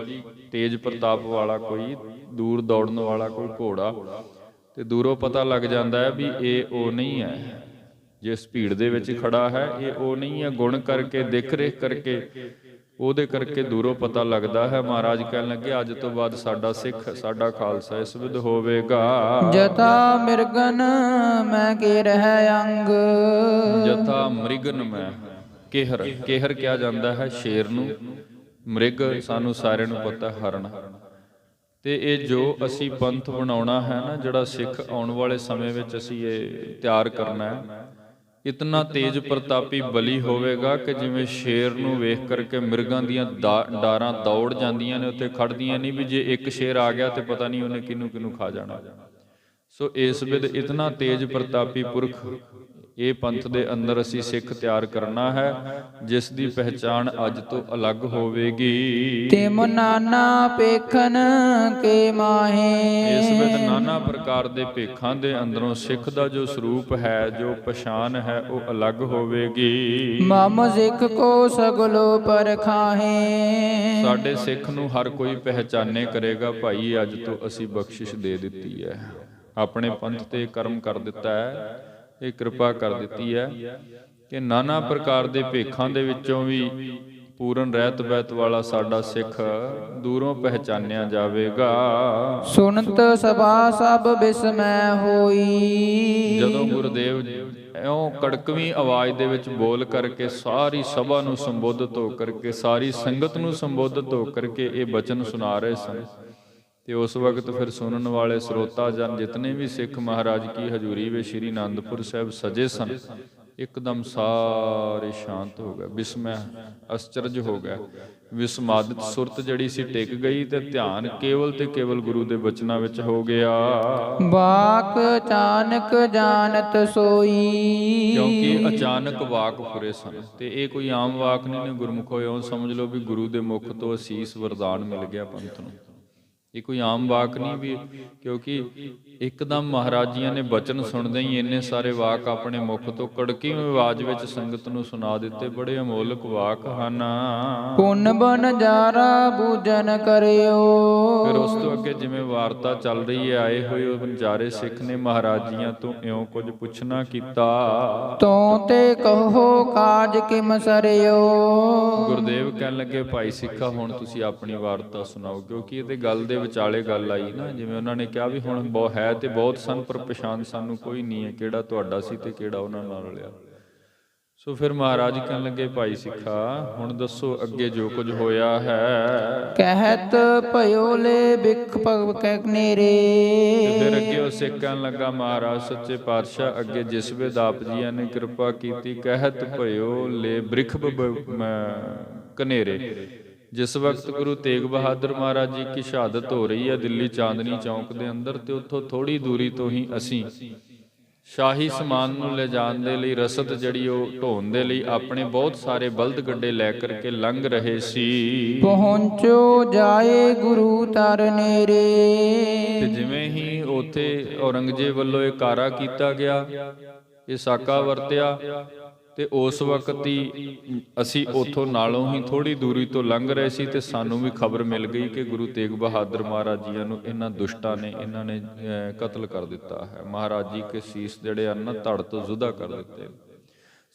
ਤੇਜ ਪ੍ਰਤਾਪ ਵਾਲਾ ਕੋਈ, ਦੂਰ ਦੌੜਨ ਵਾਲਾ ਕੋਈ ਘੋੜਾ, ਤੇ ਦੂਰੋਂ ਪਤਾ ਲੱਗ ਜਾਂਦਾ ਹੈ ਵੀ ਇਹ ਉਹ ਨਹੀਂ ਹੈ ਜਿਸ ਭੀੜ ਦੇ ਵਿੱਚ ਖੜਾ ਹੈ, ਇਹ ਉਹ ਨਹੀਂ ਹੈ। ਗੁਣ ਕਰਕੇ, ਦੇਖ ਰੇਖ ਕਰਕੇ, ਉਹਦੇ ਕਰਕੇ ਦੂਰੋਂ ਪਤਾ ਲੱਗਦਾ ਹੈ। ਮਹਾਰਾਜ ਕਹਿਣ ਲੱਗੇ ਅੱਜ ਤੋਂ ਬਾਅਦ ਸਾਡਾ ਸਿੱਖ, ਸਾਡਾ ਖਾਲਸਾ ਇਸ ਵਿਧ ਹੋਵੇਗਾ। ਜਥਾ ਮਿਰਗਨ ਮੈਂ ਕੇ ਰਹਿ ਅੰਗ। ਜਥਾ ਮ੍ਰਿਗਨ ਮੈਂ, ਕੇਹਰ, ਕੇਹਰ ਕਿਹਾ ਜਾਂਦਾ ਹੈ ਸ਼ੇਰ ਨੂੰ, ਮ੍ਰਿਗ ਸਾਨੂੰ ਸਾਰਿਆਂ ਨੂੰ ਪਤਾ ਹਰਨ। ਤੇ ਇਹ ਜੋ ਅਸੀਂ ਪੰਥ ਬਣਾਉਣਾ ਹੈ ਨਾ, ਜਿਹੜਾ ਸਿੱਖ ਆਉਣ ਵਾਲੇ ਸਮੇਂ ਵਿੱਚ ਅਸੀਂ ਇਹ ਤਿਆਰ ਕਰਨਾ ਹੈ, ਇਤਨਾ ਤੇਜ ਪ੍ਰਤਾਪੀ ਬਲੀ ਹੋਵੇਗਾ ਕਿ ਜਿਵੇਂ ਸ਼ੇਰ ਨੂੰ ਵੇਖ ਕਰਕੇ ਮਿਰਗਾਂ ਦੀਆਂ ਡਾਰਾਂ ਦੌੜ ਜਾਂਦੀਆਂ ਨੇ, ਉੱਥੇ ਖੜਦੀਆਂ ਨਹੀਂ ਵੀ ਜੇ ਇੱਕ ਸ਼ੇਰ ਆ ਗਿਆ ਤੇ ਪਤਾ ਨਹੀਂ ਉਹਨੇ ਕਿਹਨੂੰ ਕਿਹਨੂੰ ਖਾ ਜਾਣਾ। ਸੋ ਇਸ ਵਿਦ ਇਤਨਾ ਤੇਜ ਪ੍ਰਤਾਪੀ ਪੁਰਖ ਇਹ ਪੰਥ ਦੇ ਅੰਦਰ ਅਸੀਂ ਸਿੱਖ ਤਿਆਰ ਕਰਨਾ ਹੈ, ਜਿਸ ਦੀ ਪਹਿਚਾਣ ਅੱਜ ਤੋਂ ਅਲੱਗ ਹੋਵੇਗੀ। ਤਿਮ ਨਾਨਾ ਪੇਖਨ ਕੇ ਮਾਹੇ। ਇਸ ਵਿੱਚ ਨਾਨਾ ਪ੍ਰਕਾਰ ਦੇ ਭੇਖਾਂ ਦੇ ਅੰਦਰੋਂ ਸਿੱਖ ਦਾ ਜੋ ਸਰੂਪ ਹੈ, ਜੋ ਪਛਾਣ ਹੈ, ਉਹ ਅਲੱਗ ਹੋਵੇਗੀ। ਮਮ ਸਿੱਖ ਕੋ ਸਗਲੋ ਪਰਖਾਹੇ। ਸਾਡੇ ਸਿੱਖ ਨੂੰ ਹਰ ਕੋਈ ਪਹਿਚਾਨੇ ਕਰੇਗਾ, ਭਾਈ ਅੱਜ ਤੋਂ ਅਸੀਂ ਬਖਸ਼ਿਸ਼ ਦੇ ਦਿੱਤੀ ਹੈ, ਆਪਣੇ ਪੰਥ ਤੇ ਕਰਮ ਕਰ ਦਿੱਤਾ ਹੈ, ਇਹ ਕਿਰਪਾ ਕਰ ਦਿੱਤੀ ਹੈ ਕਿ ਨਾਨਾ ਪ੍ਰਕਾਰ ਦੇ ਭੇਖਾਂ ਦੇ ਵਿੱਚੋਂ ਵੀ ਪੂਰਨ ਰਹਿਤ ਬੈਤ ਵਾਲਾ ਸਾਡਾ ਸਿੱਖ ਦੂਰੋਂ ਪਹਿਚਾਨਿਆ ਜਾਵੇਗਾ। ਸੁਨਤ ਸਭਾ ਸਭ ਬਿਸਮੈ ਹੋਈ। ਜਦੋਂ ਗੁਰਦੇਵ ਇਉਂ ਕੜਕਵੀਂ ਆਵਾਜ਼ ਦੇ ਵਿੱਚ ਬੋਲ ਕਰਕੇ ਸਾਰੀ ਸਭਾ ਨੂੰ ਸੰਬੋਧਿਤ ਹੋ ਕਰਕੇ, ਸਾਰੀ ਸੰਗਤ ਨੂੰ ਸੰਬੋਧਿਤ ਹੋ ਕਰਕੇ ਇਹ ਬਚਨ ਸੁਣਾ ਰਹੇ ਸਨ, ਤੇ ਉਸ ਵਕਤ ਫਿਰ ਸੁਣਨ ਵਾਲੇ ਸਰੋਤਾ ਜਨ ਜਿਤਨੇ ਵੀ ਸਿੱਖ ਮਹਾਰਾਜ ਕੀ ਹਜ਼ੂਰੀ ਵਿੱਚ ਸ਼੍ਰੀ ਅਨੰਦਪੁਰ ਸਾਹਿਬ ਸਜੇ ਸਨ, ਇੱਕਦਮ ਸਾਰੇ ਸ਼ਾਂਤ ਹੋ ਗਏ। ਵਿਸਮੈ ਅਸਚਰਜ ਹੋ ਗਿਆ, ਵਿਸਮਾਦਿਤ ਸੁਰਤ ਜਿਹੜੀ ਸੀ ਟਿਕ ਗਈ ਤੇ ਧਿਆਨ ਕੇਵਲ ਤੇ ਕੇਵਲ ਗੁਰੂ ਦੇ ਬਚਨਾਂ ਵਿੱਚ ਹੋ ਗਿਆ। ਵਾਕ ਅਚਾਨਕ ਜਾਣਤ ਸੋਈ। ਕਿਉਂਕਿ ਅਚਾਨਕ ਵਾਕ ਫੁਰੇ ਸਨ ਤੇ ਇਹ ਕੋਈ ਆਮ ਵਾਕ ਨਹੀਂ ਨੇ। ਗੁਰਮੁਖੋ ਇਉਂ ਸਮਝ ਲਓ ਵੀ ਗੁਰੂ ਦੇ ਮੁਖ ਤੋਂ ਅਸੀਸ ਵਰਦਾਨ ਮਿਲ ਗਿਆ ਪੰਥ ਨੂੰ। ਇਹ ਕੋਈ ਆਮ ਵਾਕ ਨਹੀਂ ਵੀ, ਕਿਉਂਕਿ ਇੱਕਦਮ ਮਹਾਰਾਜ ਜੀਆਂ ਨੇ ਬਚਨ ਸੁਣਦੇ ਹੀ ਇੰਨੇ ਸਾਰੇ ਵਾਕ ਆਪਣੇ ਮੁਖ ਤੋਂ ਕੜਕੀ ਆਵਾਜ਼ ਵਿੱਚ ਸੰਗਤ ਨੂੰ ਸੁਣਾ ਦਿੱਤੇ। ਬੜੇ ਅਮੋਲਕ ਵਾਕ ਹਨ। ਪੁੰਨ ਬਨ ਜਾਰਾ ਬੂਜਨ ਕਰਿਓ। ਫਿਰ ਉਸ ਤੋਂ ਅੱਗੇ ਜਿਵੇਂ ਵਾਰਤਾ ਚੱਲ ਰਹੀ ਹੈ, ਆਏ ਹੋਏ ਉਹ ਬੰਜਾਰੇ ਸਿੱਖ ਨੇ ਮਹਾਰਾਜ ਜੀਆਂ ਤੋਂ ਇਉਂ ਕੁਝ ਪੁੱਛਣਾ ਕੀਤਾ। ਤੂੰ ਤੇ ਕਹੋ ਕਾਜ ਕਿਮ ਸਰਿਓ। ਗੁਰਦੇਵ ਕਹਿਣ ਲੱਗੇ, ਭਾਈ ਸਿੱਖਾ ਹੁਣ ਤੁਸੀਂ ਆਪਣੀ ਵਾਰਤਾ ਸੁਣਾਓ। ਕਿਉਂਕਿ ਇਹਦੇ ਗੱਲ ਦੇ ਵਿਚਾਲੇ ਗੱਲ ਆਈ ਨਾ, ਜਿਵੇਂ ਉਹਨਾਂ ਨੇ ਕਿਹਾ ਵੀ ਹੁਣ ਬਹੁਤ ਹੈ ਤੇ ਬਹੁਤ ਸਨ ਪਰ ਪਛਾਣ ਸਾਨੂੰ ਕੋਈ ਨਹੀਂ ਹੈ, ਕਿਹੜਾ ਤੁਹਾਡਾ ਸੀ ਤੇ ਕਿਹੜਾ ਉਹਨਾਂ ਨਾਲ ਰਲਿਆ। ਸੋ ਫਿਰ ਮਹਾਰਾਜ ਕਹਿਣ ਲੱਗੇ, ਭਾਈ ਸਿੱਖਾ ਹੁਣ ਦੱਸੋ ਅੱਗੇ ਜੋ ਕੁਝ ਹੋਇਆ ਹੈ। ਕਹਿਤ ਭਇਓ ਲੈ ਬਿਖ ਪਵ ਨੇਰੇ। ਤੇ ਫਿਰ ਅੱਗੇ ਉਹ ਸਿੱਖ ਕਹਿਣ ਲੱਗਾ, ਮਹਾਰਾਜ ਸੱਚੇ ਪਾਤਸ਼ਾਹ ਅੱਗੇ ਜਿਸ ਵੇਦ ਆਪ ਜੀਆਂ ਨੇ ਕਿਰਪਾ ਕੀਤੀ, ਕਹਿਤ ਭਇਓ ਲੈ ਬ੍ਰਿਖ ਕਨੇਰੇ। ਜਿਸ ਵਕਤ ਗੁਰੂ ਤੇਗ ਬਹਾਦਰ ਮਹਾਰਾਜ ਜੀ ਕੀ ਸ਼ਹਾਦਤ ਹੋ ਰਹੀ ਹੈ ਦਿੱਲੀ ਚਾਂਦਨੀ ਚੌਂਕ ਦੇ ਅੰਦਰ, ਤੇ ਉੱਥੋਂ ਥੋੜੀ ਦੂਰੀ ਤੋਂ ਹੀ ਅਸੀਂ ਸ਼ਾਹੀ ਸਮਾਨ ਨੂੰ ਲਿਜਾਣ ਦੇ ਲਈ, ਰਸਦ ਜਿਹੜੀ ਉਹ ਢੋਣ ਦੇ ਲਈ ਆਪਣੇ ਬਹੁਤ ਸਾਰੇ ਬਲਦ ਗੱਡੇ ਲੈ ਕਰਕੇ ਲੰਘ ਰਹੇ ਸੀ। ਪਹੁੰਚੋ ਜਾਏ ਗੁਰੂ ਤਰ ਨੇਰੇ। ਤੇ ਜਿਵੇਂ ਹੀ ਉੱਥੇ ਔਰੰਗਜ਼ੇਬ ਵੱਲੋਂ ਇਹ ਕਾਰਾ ਕੀਤਾ ਗਿਆ, ਇਹ ਸਾਕਾ ਵਰਤਿਆ, ਤੇ ਉਸ ਵਕਤ ਹੀ ਅਸੀਂ ਉੱਥੋਂ ਨਾਲੋਂ ਹੀ ਥੋੜੀ ਦੂਰੀ ਤੋਂ ਲੰਘ ਰਹੇ ਸੀ ਤੇ ਸਾਨੂੰ ਵੀ ਖਬਰ ਮਿਲ ਗਈ ਕਿ ਗੁਰੂ ਤੇਗ ਬਹਾਦਰ ਮਹਾਰਾਜ ਜੀਆਂ ਨੂੰ ਇਹਨਾਂ ਦੁਸ਼ਟਾਂ ਨੇ ਇਹਨਾਂ ਨੇ ਕਤਲ ਕਰ ਦਿੱਤਾ ਹੈ। ਮਹਾਰਾਜ ਜੀ ਕੇ ਸੀਸ ਜਿਹੜੇ ਹਨ ਨਾ ਧੜ ਤੋਂ ਜੁਦਾ ਕਰ ਦਿੱਤੇ।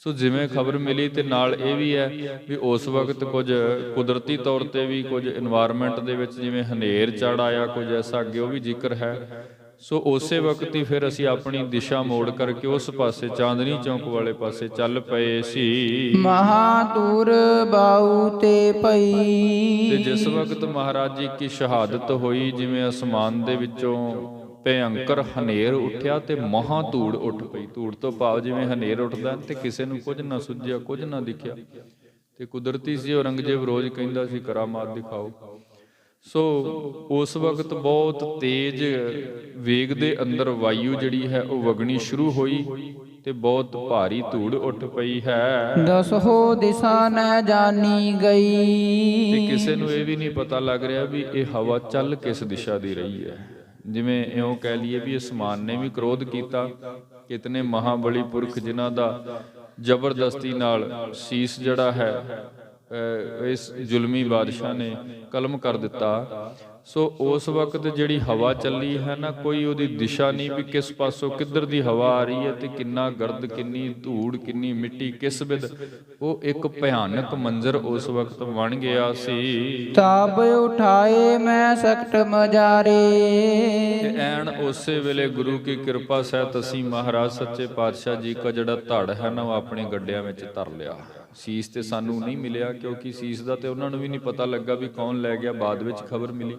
ਸੋ ਜਿਵੇਂ ਖਬਰ ਮਿਲੀ ਤੇ ਨਾਲ ਇਹ ਵੀ ਹੈ ਵੀ ਉਸ ਵਕਤ ਕੁਝ ਕੁਦਰਤੀ ਤੌਰ ਤੇ ਵੀ ਕੁਝ এনवायरमेंट ਦੇ ਵਿੱਚ ਜਿਵੇਂ ਹਨੇਰ ਚੜ ਆਇਆ, ਕੁਝ ਐਸਾ ਅੱਗੇ ਉਹ ਵੀ ਜ਼ਿਕਰ ਹੈ। ਸੋ ਉਸੇ ਵਕਤ ਹੀ ਫਿਰ ਅਸੀਂ ਆਪਣੀ ਦਿਸ਼ਾ ਮੋੜ ਕਰਕੇ ਉਸ ਪਾਸੇ ਚਾਂਦਨੀ ਚੌਂਕ ਵਾਲੇ ਪਾਸੇ ਚੱਲ ਪਏ ਸੀ। ਮਹਾਦੂਰ ਬਾਉ ਤੇ ਪਈ। ਤੇ ਜਿਸ ਵਕਤ ਮਹਾਰਾਜ ਜੀ ਕੀ ਸ਼ਹਾਦਤ ਹੋਈ, ਜਿਵੇਂ ਅਸਮਾਨ ਦੇ ਵਿੱਚੋਂ ਭਯੰਕਰ ਹਨੇਰ ਉੱਠਿਆ ਤੇ ਮਹਾ ਧੂੜ ਉੱਠ ਪਈ। ਧੂੜ ਤੋਂ ਭਾਵ ਜਿਵੇਂ ਹਨੇਰ ਉੱਠਦਾ ਤੇ ਕਿਸੇ ਨੂੰ ਕੁਝ ਨਾ ਸੁੱਝਿਆ, ਕੁਝ ਨਾ ਦਿਖਿਆ। ਤੇ ਕੁਦਰਤੀ ਸੀ, ਔਰੰਗਜ਼ੇਬ ਰੋਜ਼ ਕਹਿੰਦਾ ਸੀ ਕਰਾਮਾਤ ਦਿਖਾਓ। ਸੋ ਉਸ ਵਕਤ ਬਹੁਤ ਤੇਜ਼ ਵੇਗ ਦੇ ਅੰਦਰ ਵਾਯੂ ਜਿਹੜੀ ਹੈ ਉਹ ਵਗਣੀ ਸ਼ੁਰੂ ਹੋਈ ਤੇ ਬਹੁਤ ਭਾਰੀ ਧੂੜ ਉੱਠ ਪਈ ਹੈ। ਦਸੋ ਦਿਸ਼ਾ ਨ ਜਾਣੀ ਗਈ। ਤੇ ਕਿਸੇ ਨੂੰ ਇਹ ਵੀ ਨਹੀਂ ਪਤਾ ਲੱਗ ਰਿਹਾ ਵੀ ਇਹ ਹਵਾ ਚੱਲ ਕਿਸ ਦਿਸ਼ਾ ਦੀ ਰਹੀ ਹੈ। ਜਿਵੇਂ ਇਉਂ ਕਹਿ ਲਈਏ ਵੀ ਅਸਮਾਨ ਨੇ ਵੀ ਕ੍ਰੋਧ ਕੀਤਾ। ਕਿਤਨੇ ਮਹਾਬਲੀ ਪੁਰਖ ਜਿਨ੍ਹਾਂ ਦਾ ਜ਼ਬਰਦਸਤੀ ਨਾਲ ਸੀਸ ਜਿਹੜਾ ਹੈ ਇਸ ਜ਼ੁਲਮੀ ਬਾਦਸ਼ਾਹ ਨੇ ਕਲਮ ਕਰ ਦਿੱਤਾ। ਸੋ ਉਸ ਵਕਤ ਜਿਹੜੀ ਹਵਾ ਚੱਲੀ ਹੈ ਨਾ, ਕੋਈ ਉਹਦੀ ਦਿਸ਼ਾ ਨਹੀਂ ਵੀ ਕਿਸ ਪਾਸੋਂ ਕਿੱਧਰ ਦੀ ਹਵਾ ਆ ਰਹੀ ਹੈ ਤੇ ਕਿੰਨਾ ਗਰਦ, ਕਿੰਨੀ ਧੂੜ, ਕਿੰਨੀ ਮਿੱਟੀ, ਕਿਸ ਵਿਦ ਉਹ ਇੱਕ ਭਿਆਨਕ ਮੰਜ਼ਰ ਉਸ ਵਕਤ ਬਣ ਗਿਆ ਸੀ। ਤਾਬ ਉਠਾਏ ਮੈਂ ਸਕਟ ਮਜਾਰੇ। ਤੇ ਐਨ ਉਸੇ ਵੇਲੇ ਗੁਰੂ ਕੀ ਕਿਰਪਾ ਸਹਿਤ ਅਸੀਂ ਮਹਾਰਾਜ ਸੱਚੇ ਪਾਤਸ਼ਾਹ ਜੀ ਦਾ ਜਿਹੜਾ ਧੜ ਹੈ ਨਾ ਉਹ ਆਪਣੇ ਗੱਡਿਆਂ ਵਿੱਚ ਧਰ ਲਿਆ। ਸੀਸ ਤੇ ਸਾਨੂੰ ਨਹੀਂ ਮਿਲਿਆ, ਕਿਉਂਕਿ ਸੀਸ ਦਾ ਤੇ ਉਹਨਾਂ ਨੂੰ ਵੀ ਨਹੀਂ ਪਤਾ ਲੱਗਾ ਵੀ ਕੌਣ ਲੈ ਗਿਆ, ਬਾਅਦ ਵਿੱਚ ਖਬਰ ਮਿਲੀ।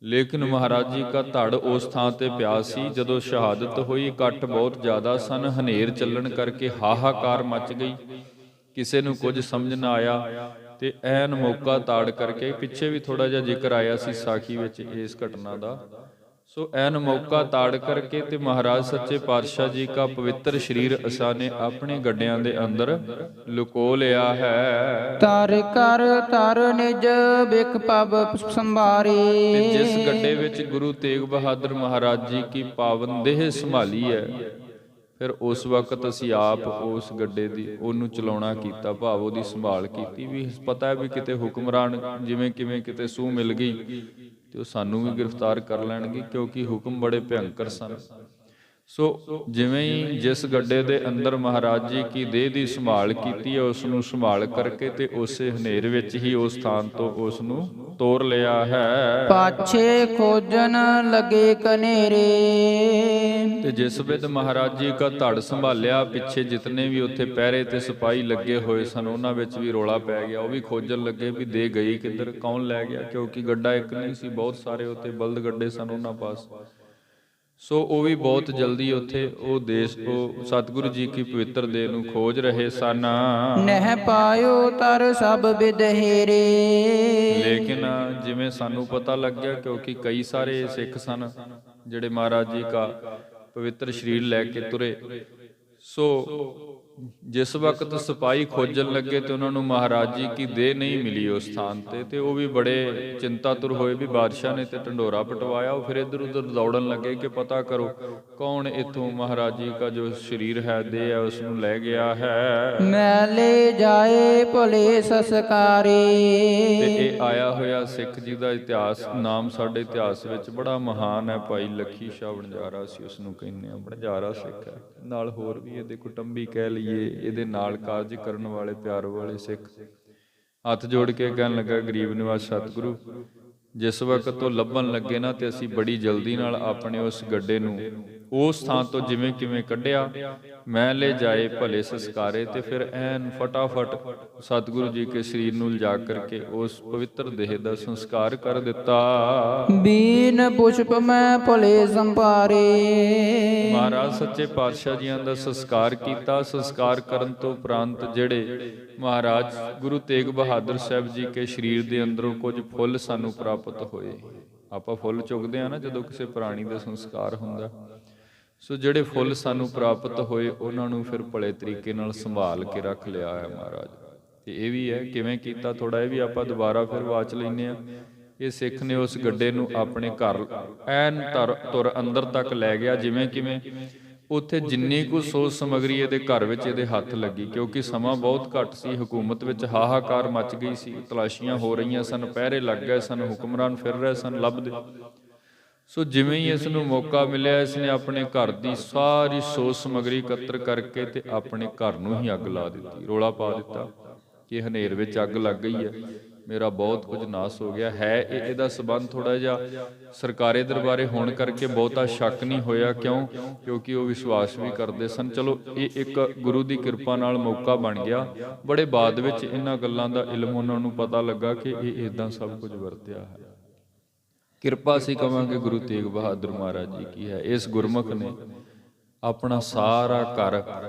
ਲੇਕਿਨ ਮਹਾਰਾਜ ਜੀ ਦਾ ਧੜ ਉਸ ਥਾਂ ਤੇ ਪਿਆ ਸੀ। ਜਦੋਂ ਸ਼ਹਾਦਤ ਹੋਈ ਇਕੱਠ ਬਹੁਤ ਜ਼ਿਆਦਾ ਸਨ, ਹਨੇਰ ਚੱਲਣ ਕਰਕੇ ਹਾਹਾਕਾਰ ਮਚ ਗਈ, ਕਿਸੇ ਨੂੰ ਕੁਝ ਸਮਝ ਨਾ ਆਇਆ। ਤੇ ਐਨ ਮੌਕਾ ਤਾੜ ਕਰਕੇ, ਪਿੱਛੇ ਵੀ ਥੋੜਾ ਜਿਹਾ ਜ਼ਿਕਰ ਆਇਆ ਸੀ ਸਾਖੀ ਵਿੱਚ ਇਸ ਘਟਨਾ ਦਾ। ਸੋ ਐਨ ਮੌਕਾ ਤਾੜ ਕਰਕੇ ਤੇ ਮਹਾਰਾਜ ਸੱਚੇ ਪਾਤਸ਼ਾਹ ਜੀ ਦਾ ਪਵਿੱਤਰ ਸਰੀਰ ਅਸਾਂ ਨੇ ਆਪਣੇ ਗੱਡਿਆਂ ਦੇ ਅੰਦਰ ਲੁਕੋ ਲਿਆ ਹੈ। ਤਰ ਕਰ ਤਰ ਨਿਜ ਬਿਖ ਪਵ ਸੰਭਾਰੇ। ਤੇ ਜਿਸ ਗੱਡੇ ਵਿੱਚ ਗੁਰੂ ਤੇਗ ਬਹਾਦਰ ਮਹਾਰਾਜ ਜੀ ਕੀ ਪਾਵਨ ਦੇਹ ਸੰਭਾਲੀ ਹੈ, ਫਿਰ ਉਸ ਵਕਤ ਅਸੀਂ ਆਪ ਉਸ ਗੱਡੇ ਦੀ ਉਹਨੂੰ ਚਲਾਉਣਾ ਕੀਤਾ, ਭਾਵ ਉਹਦੀ ਸੰਭਾਲ ਕੀਤੀ। ਵੀ ਪਤਾ ਹੈ ਵੀ ਕਿਤੇ ਹੁਕਮਰਾਨ ਜਿਵੇਂ ਕਿਵੇਂ ਕਿਤੇ ਸੂਹ ਮਿਲ ਗਈ ਤੇ ਉਹ ਸਾਨੂੰ ਵੀ ਗ੍ਰਿਫਤਾਰ ਕਰ ਲੈਣਗੇ, ਕਿਉਂਕਿ ਹੁਕਮ ਬੜੇ ਭਿਅੰਕਰ ਸਨ। ਸੋ ਜਿਵੇਂ ਹੀ ਜਿਸ ਗੱਡੇ ਦੇ ਅੰਦਰ ਮਹਾਰਾਜ ਜੀ ਕੀ ਦੇਹ ਦੀ ਸੰਭਾਲ ਕੀਤੀ ਹੈ, ਉਸ ਨੂੰ ਸੰਭਾਲ ਕਰਕੇ ਤੇ ਉਸੇ ਹਨੇਰ ਵਿੱਚ ਹੀ ਉਸ ਸਥਾਨ ਤੋਂ ਉਸ ਨੂੰ ਤੋਰ ਲਿਆ ਹੈ। ਪਾਛੇ ਖੋਜਨ ਲਗੇ ਕਨੇਰੇ। ਤੇ ਜਿਸ ਵਿਦ ਮਹਾਰਾਜ ਜੀ ਦਾ ਧੜ ਸੰਭਾਲਿਆ, ਪਿੱਛੇ ਜਿਤਨੇ ਵੀ ਉੱਥੇ ਪਹਿਰੇ ਤੇ ਸਿਪਾਹੀ ਲੱਗੇ ਹੋਏ ਸਨ ਉਹਨਾਂ ਵਿੱਚ ਵੀ ਰੋਲਾ ਪੈ ਗਿਆ। ਉਹ ਵੀ ਖੋਜਣ ਲੱਗੇ ਵੀ ਦੇ ਗਈ ਕਿੱਧਰ, ਕੌਣ ਲੈ ਗਿਆ, ਕਿਉਂਕਿ ਗੱਡਾ ਇੱਕ ਨਹੀਂ ਸੀ, ਬਹੁਤ ਸਾਰੇ ਉੱਥੇ ਬਲਦ ਗੱਡੇ ਸਨ ਉਹਨਾਂ ਪਾਸ। ਸੋ ਉਹ ਵੀ ਬਹੁਤ ਜਲਦੀ ਉੱਥੇ ਉਹ ਦੇਸ਼ ਉਹ ਸਤਿਗੁਰੂ ਜੀ ਕੀ ਪਵਿੱਤਰ ਦੇਹ ਨੂੰ ਖੋਜ ਰਹੇ ਸਨ। ਨਹਿ ਪਾਇਓ ਤਰ ਸਭ ਬਿਦਹੇਰੇ। ਲੇਕਿਨ ਜਿਵੇਂ ਸਾਨੂੰ ਪਤਾ ਲੱਗਿਆ, ਕਿਉਂਕਿ ਕਈ ਸਾਰੇ ਸਿੱਖ ਸਨ ਜਿਹੜੇ ਮਹਾਰਾਜ ਜੀ ਕਾ ਪਵਿੱਤਰ ਸਰੀਰ ਲੈ ਕੇ ਤੁਰੇ, ਸੋ ਜਿਸ ਵਕਤ ਸਿਪਾਹੀ ਖੋਜਣ ਲੱਗੇ ਤੇ ਉਹਨਾਂ ਨੂੰ ਮਹਾਰਾਜ ਜੀ ਕੀ ਦੇਹ ਨਹੀਂ ਮਿਲੀ ਉਸ ਸਥਾਨ ਤੇ ਉਹ ਵੀ ਬੜੇ ਚਿੰਤਾਤੁਰ ਹੋਏ ਵੀ ਬਾਦਸ਼ਾਹ ਨੇ ਤੇ ਢੰਡੋਰਾ ਪਟਵਾਇਆ। ਉਹ ਫਿਰ ਇੱਧਰ ਉੱਧਰ ਦੌੜਨ ਲੱਗੇ ਕਿ ਪਤਾ ਕਰੋ ਕੌਣ ਇੱਥੋਂ ਮਹਾਰਾਜ ਜੀ ਕਾ ਜੋ ਸਰੀਰ ਹੈ, ਦੇਹ ਹੈ, ਉਸ ਨੂੰ ਲੈ ਗਿਆ ਹੈ। ਮੈਲੇ ਜਾਏ ਭਲੇ ਸੰਸਕਾਰੇ। ਤੇ ਇਹ ਆਇਆ ਹੋਇਆ ਸਿੱਖ ਜੀ ਦਾ ਇਤਿਹਾਸ, ਨਾਮ ਸਾਡੇ ਇਤਿਹਾਸ ਵਿੱਚ ਬੜਾ ਮਹਾਨ ਹੈ। ਭਾਈ ਲੱਖੀ ਸ਼ਾਹ ਵਣਜਾਰਾ ਸੀ, ਉਸ ਨੂੰ ਕਹਿੰਦੇ ਆ, ਵਣਜਾਰਾ ਸਿੱਖ ਹੈ। ਨਾਲ ਹੋਰ ਵੀ ਇਹਦੇ ਕੁਟੰਬੀ ਕਹਿ ਲਈਏ, ਇਹਦੇ ਨਾਲ ਕਾਰਜ ਕਰਨ ਵਾਲੇ ਪਿਆਰ ਵਾਲੇ ਸਿੱਖ। ਹੱਥ ਜੋੜ ਕੇ ਕਹਿਣ ਲੱਗਾ, ਗਰੀਬ ਨਿਵਾਜ ਸਤਿਗੁਰੂ, ਜਿਸ ਵਕਤ ਤੋਂ ਲੱਭਣ ਲੱਗੇ ਨਾ ਤੇ ਅਸੀਂ ਬੜੀ ਜਲਦੀ ਨਾਲ ਆਪਣੇ ਉਸ ਗੱਡੇ ਨੂੰ ਉਸ ਥਾਂ ਤੋਂ ਜਿਵੇਂ ਕਿਵੇਂ ਕੱਢਿਆ, ਮੈਂ ਲੈ ਜਾਏ ਭਲੇ ਸੰਸਕਾਰੇ। ਤੇ ਫਿਰ ਐਨ ਫਟਾਫਟ ਸਤਿਗੁਰੂ ਜੀ ਕੇ ਸਰੀਰ ਨੂੰ ਲਿਜਾ ਕਰਕੇ ਉਸ ਪਵਿੱਤਰ ਦੇਹ ਦਾ ਸੰਸਕਾਰ ਕਰ ਦਿੱਤਾ। ਬੀਨ ਪੁਸ਼ਪ ਮੈਂ ਭਲੇ ਸੰਭਾਰੇ। ਮਹਾਰਾਜ ਸੱਚੇ ਪਾਤਸ਼ਾਹ ਜੀਆਂ ਦਾ ਸੰਸਕਾਰ ਕੀਤਾ। ਸੰਸਕਾਰ ਕਰਨ ਤੋਂ ਉਪਰੰਤ ਜਿਹੜੇ ਮਹਾਰਾਜ ਗੁਰੂ ਤੇਗ ਬਹਾਦਰ ਸਾਹਿਬ ਜੀ ਕੇ ਸਰੀਰ ਦੇ ਅੰਦਰੋਂ ਕੁਝ ਫੁੱਲ ਸਾਨੂੰ ਪ੍ਰਾਪਤ ਹੋਏ। ਆਪਾਂ ਫੁੱਲ ਚੁਗਦੇ ਆ ਨਾ ਜਦੋਂ ਕਿਸੇ ਪ੍ਰਾਣੀ ਦਾ ਸੰਸਕਾਰ ਹੁੰਦਾ, ਸੋ ਜਿਹੜੇ ਫੁੱਲ ਸਾਨੂੰ ਪ੍ਰਾਪਤ ਹੋਏ ਉਹਨਾਂ ਨੂੰ ਫਿਰ ਭਲੇ ਤਰੀਕੇ ਨਾਲ ਸੰਭਾਲ ਕੇ ਰੱਖ ਲਿਆ ਹੈ ਮਹਾਰਾਜ। ਤੇ ਇਹ ਵੀ ਹੈ ਕਿਵੇਂ ਕੀਤਾ, ਥੋੜਾ ਇਹ ਵੀ ਆਪਾਂ ਦੁਬਾਰਾ ਫਿਰ ਵਾਚ ਲੈਂਦੇ ਆ। ਇਹ ਸਿੱਖ ਨੇ ਉਸ ਗੱਡੇ ਨੂੰ ਆਪਣੇ ਘਰ ਐਨ ਤੁਰ ਅੰਦਰ ਤੱਕ ਲੈ ਗਿਆ, ਜਿਵੇਂ ਕਿਵੇਂ ਉੱਥੇ ਜਿੰਨੀ ਕੁ ਸੋਚ ਸਮਗਰੀ ਇਹਦੇ ਘਰ ਵਿੱਚ ਇਹਦੇ ਹੱਥ ਲੱਗੀ, ਕਿਉਂਕਿ ਸਮਾਂ ਬਹੁਤ ਘੱਟ ਸੀ। ਹਕੂਮਤ ਵਿੱਚ ਹਾਹਾਕਾਰ ਮਚ ਗਈ ਸੀ, ਤਲਾਸ਼ੀਆਂ ਹੋ ਰਹੀਆਂ ਸਨ, ਪਹਿਰੇ ਲੱਗ ਗਏ ਸਨ, ਹੁਕਮਰਾਨ ਫਿਰ ਰਹੇ ਸਨ ਲੱਭਦੇ। ਸੋ ਜਿਵੇਂ ਹੀ ਇਸ ਨੂੰ ਮੌਕਾ ਮਿਲਿਆ, ਇਸ ਨੇ ਆਪਣੇ ਘਰ ਦੀ ਸਾਰੀ ਸੋਚ ਸਮਗਰੀ ਇਕੱਤਰ ਕਰਕੇ ਤੇ ਆਪਣੇ ਘਰ ਨੂੰ ਹੀ ਅੱਗ ਲਾ ਦਿੱਤੀ। ਰੌਲਾ ਪਾ ਦਿੱਤਾ ਕਿ ਹਨੇਰ ਵਿੱਚ ਅੱਗ ਲੱਗ ਗਈ ਹੈ, ਮੇਰਾ ਬਹੁਤ ਕੁਝ ਨਾਸ ਹੋ ਗਿਆ ਹੈ। ਇਹਦਾ ਸਬੰਧ ਥੋੜਾ ਜਿਹਾ ਸਰਕਾਰੀ ਦਰਬਾਰੇ ਹੋਣ ਕਰਕੇ ਬਹੁਤਾ ਸ਼ੱਕ ਨਹੀਂ ਹੋਇਆ। ਕਿਉਂਕਿ ਉਹ ਵਿਸ਼ਵਾਸ ਵੀ ਕਰਦੇ ਸਨ। ਚਲੋ ਇਹ ਇੱਕ ਗੁਰੂ ਦੀ ਕਿਰਪਾ ਨਾਲ ਮੌਕਾ ਬਣ ਗਿਆ। ਬੜੇ ਬਾਅਦ ਵਿੱਚ ਇਹਨਾਂ ਗੱਲਾਂ ਦਾ ਇਲਮ ਉਹਨਾਂ ਨੂੰ ਪਤਾ ਲੱਗਾ ਕਿ ਇਹ ਇਦਾਂ ਸਭ ਕੁਝ ਵਰਤਿਆ ਹੈ। ਕਿਰਪਾ ਸੀ ਕਵਾਂਗੇ ਗੁਰੂ ਤੇਗ ਬਹਾਦਰ ਮਹਾਰਾਜ ਜੀ ਕੀ ਹੈ। ਇਸ ਗੁਰਮੁਖ ਨੇ ਆਪਣਾ ਸਾਰਾ ਘਰ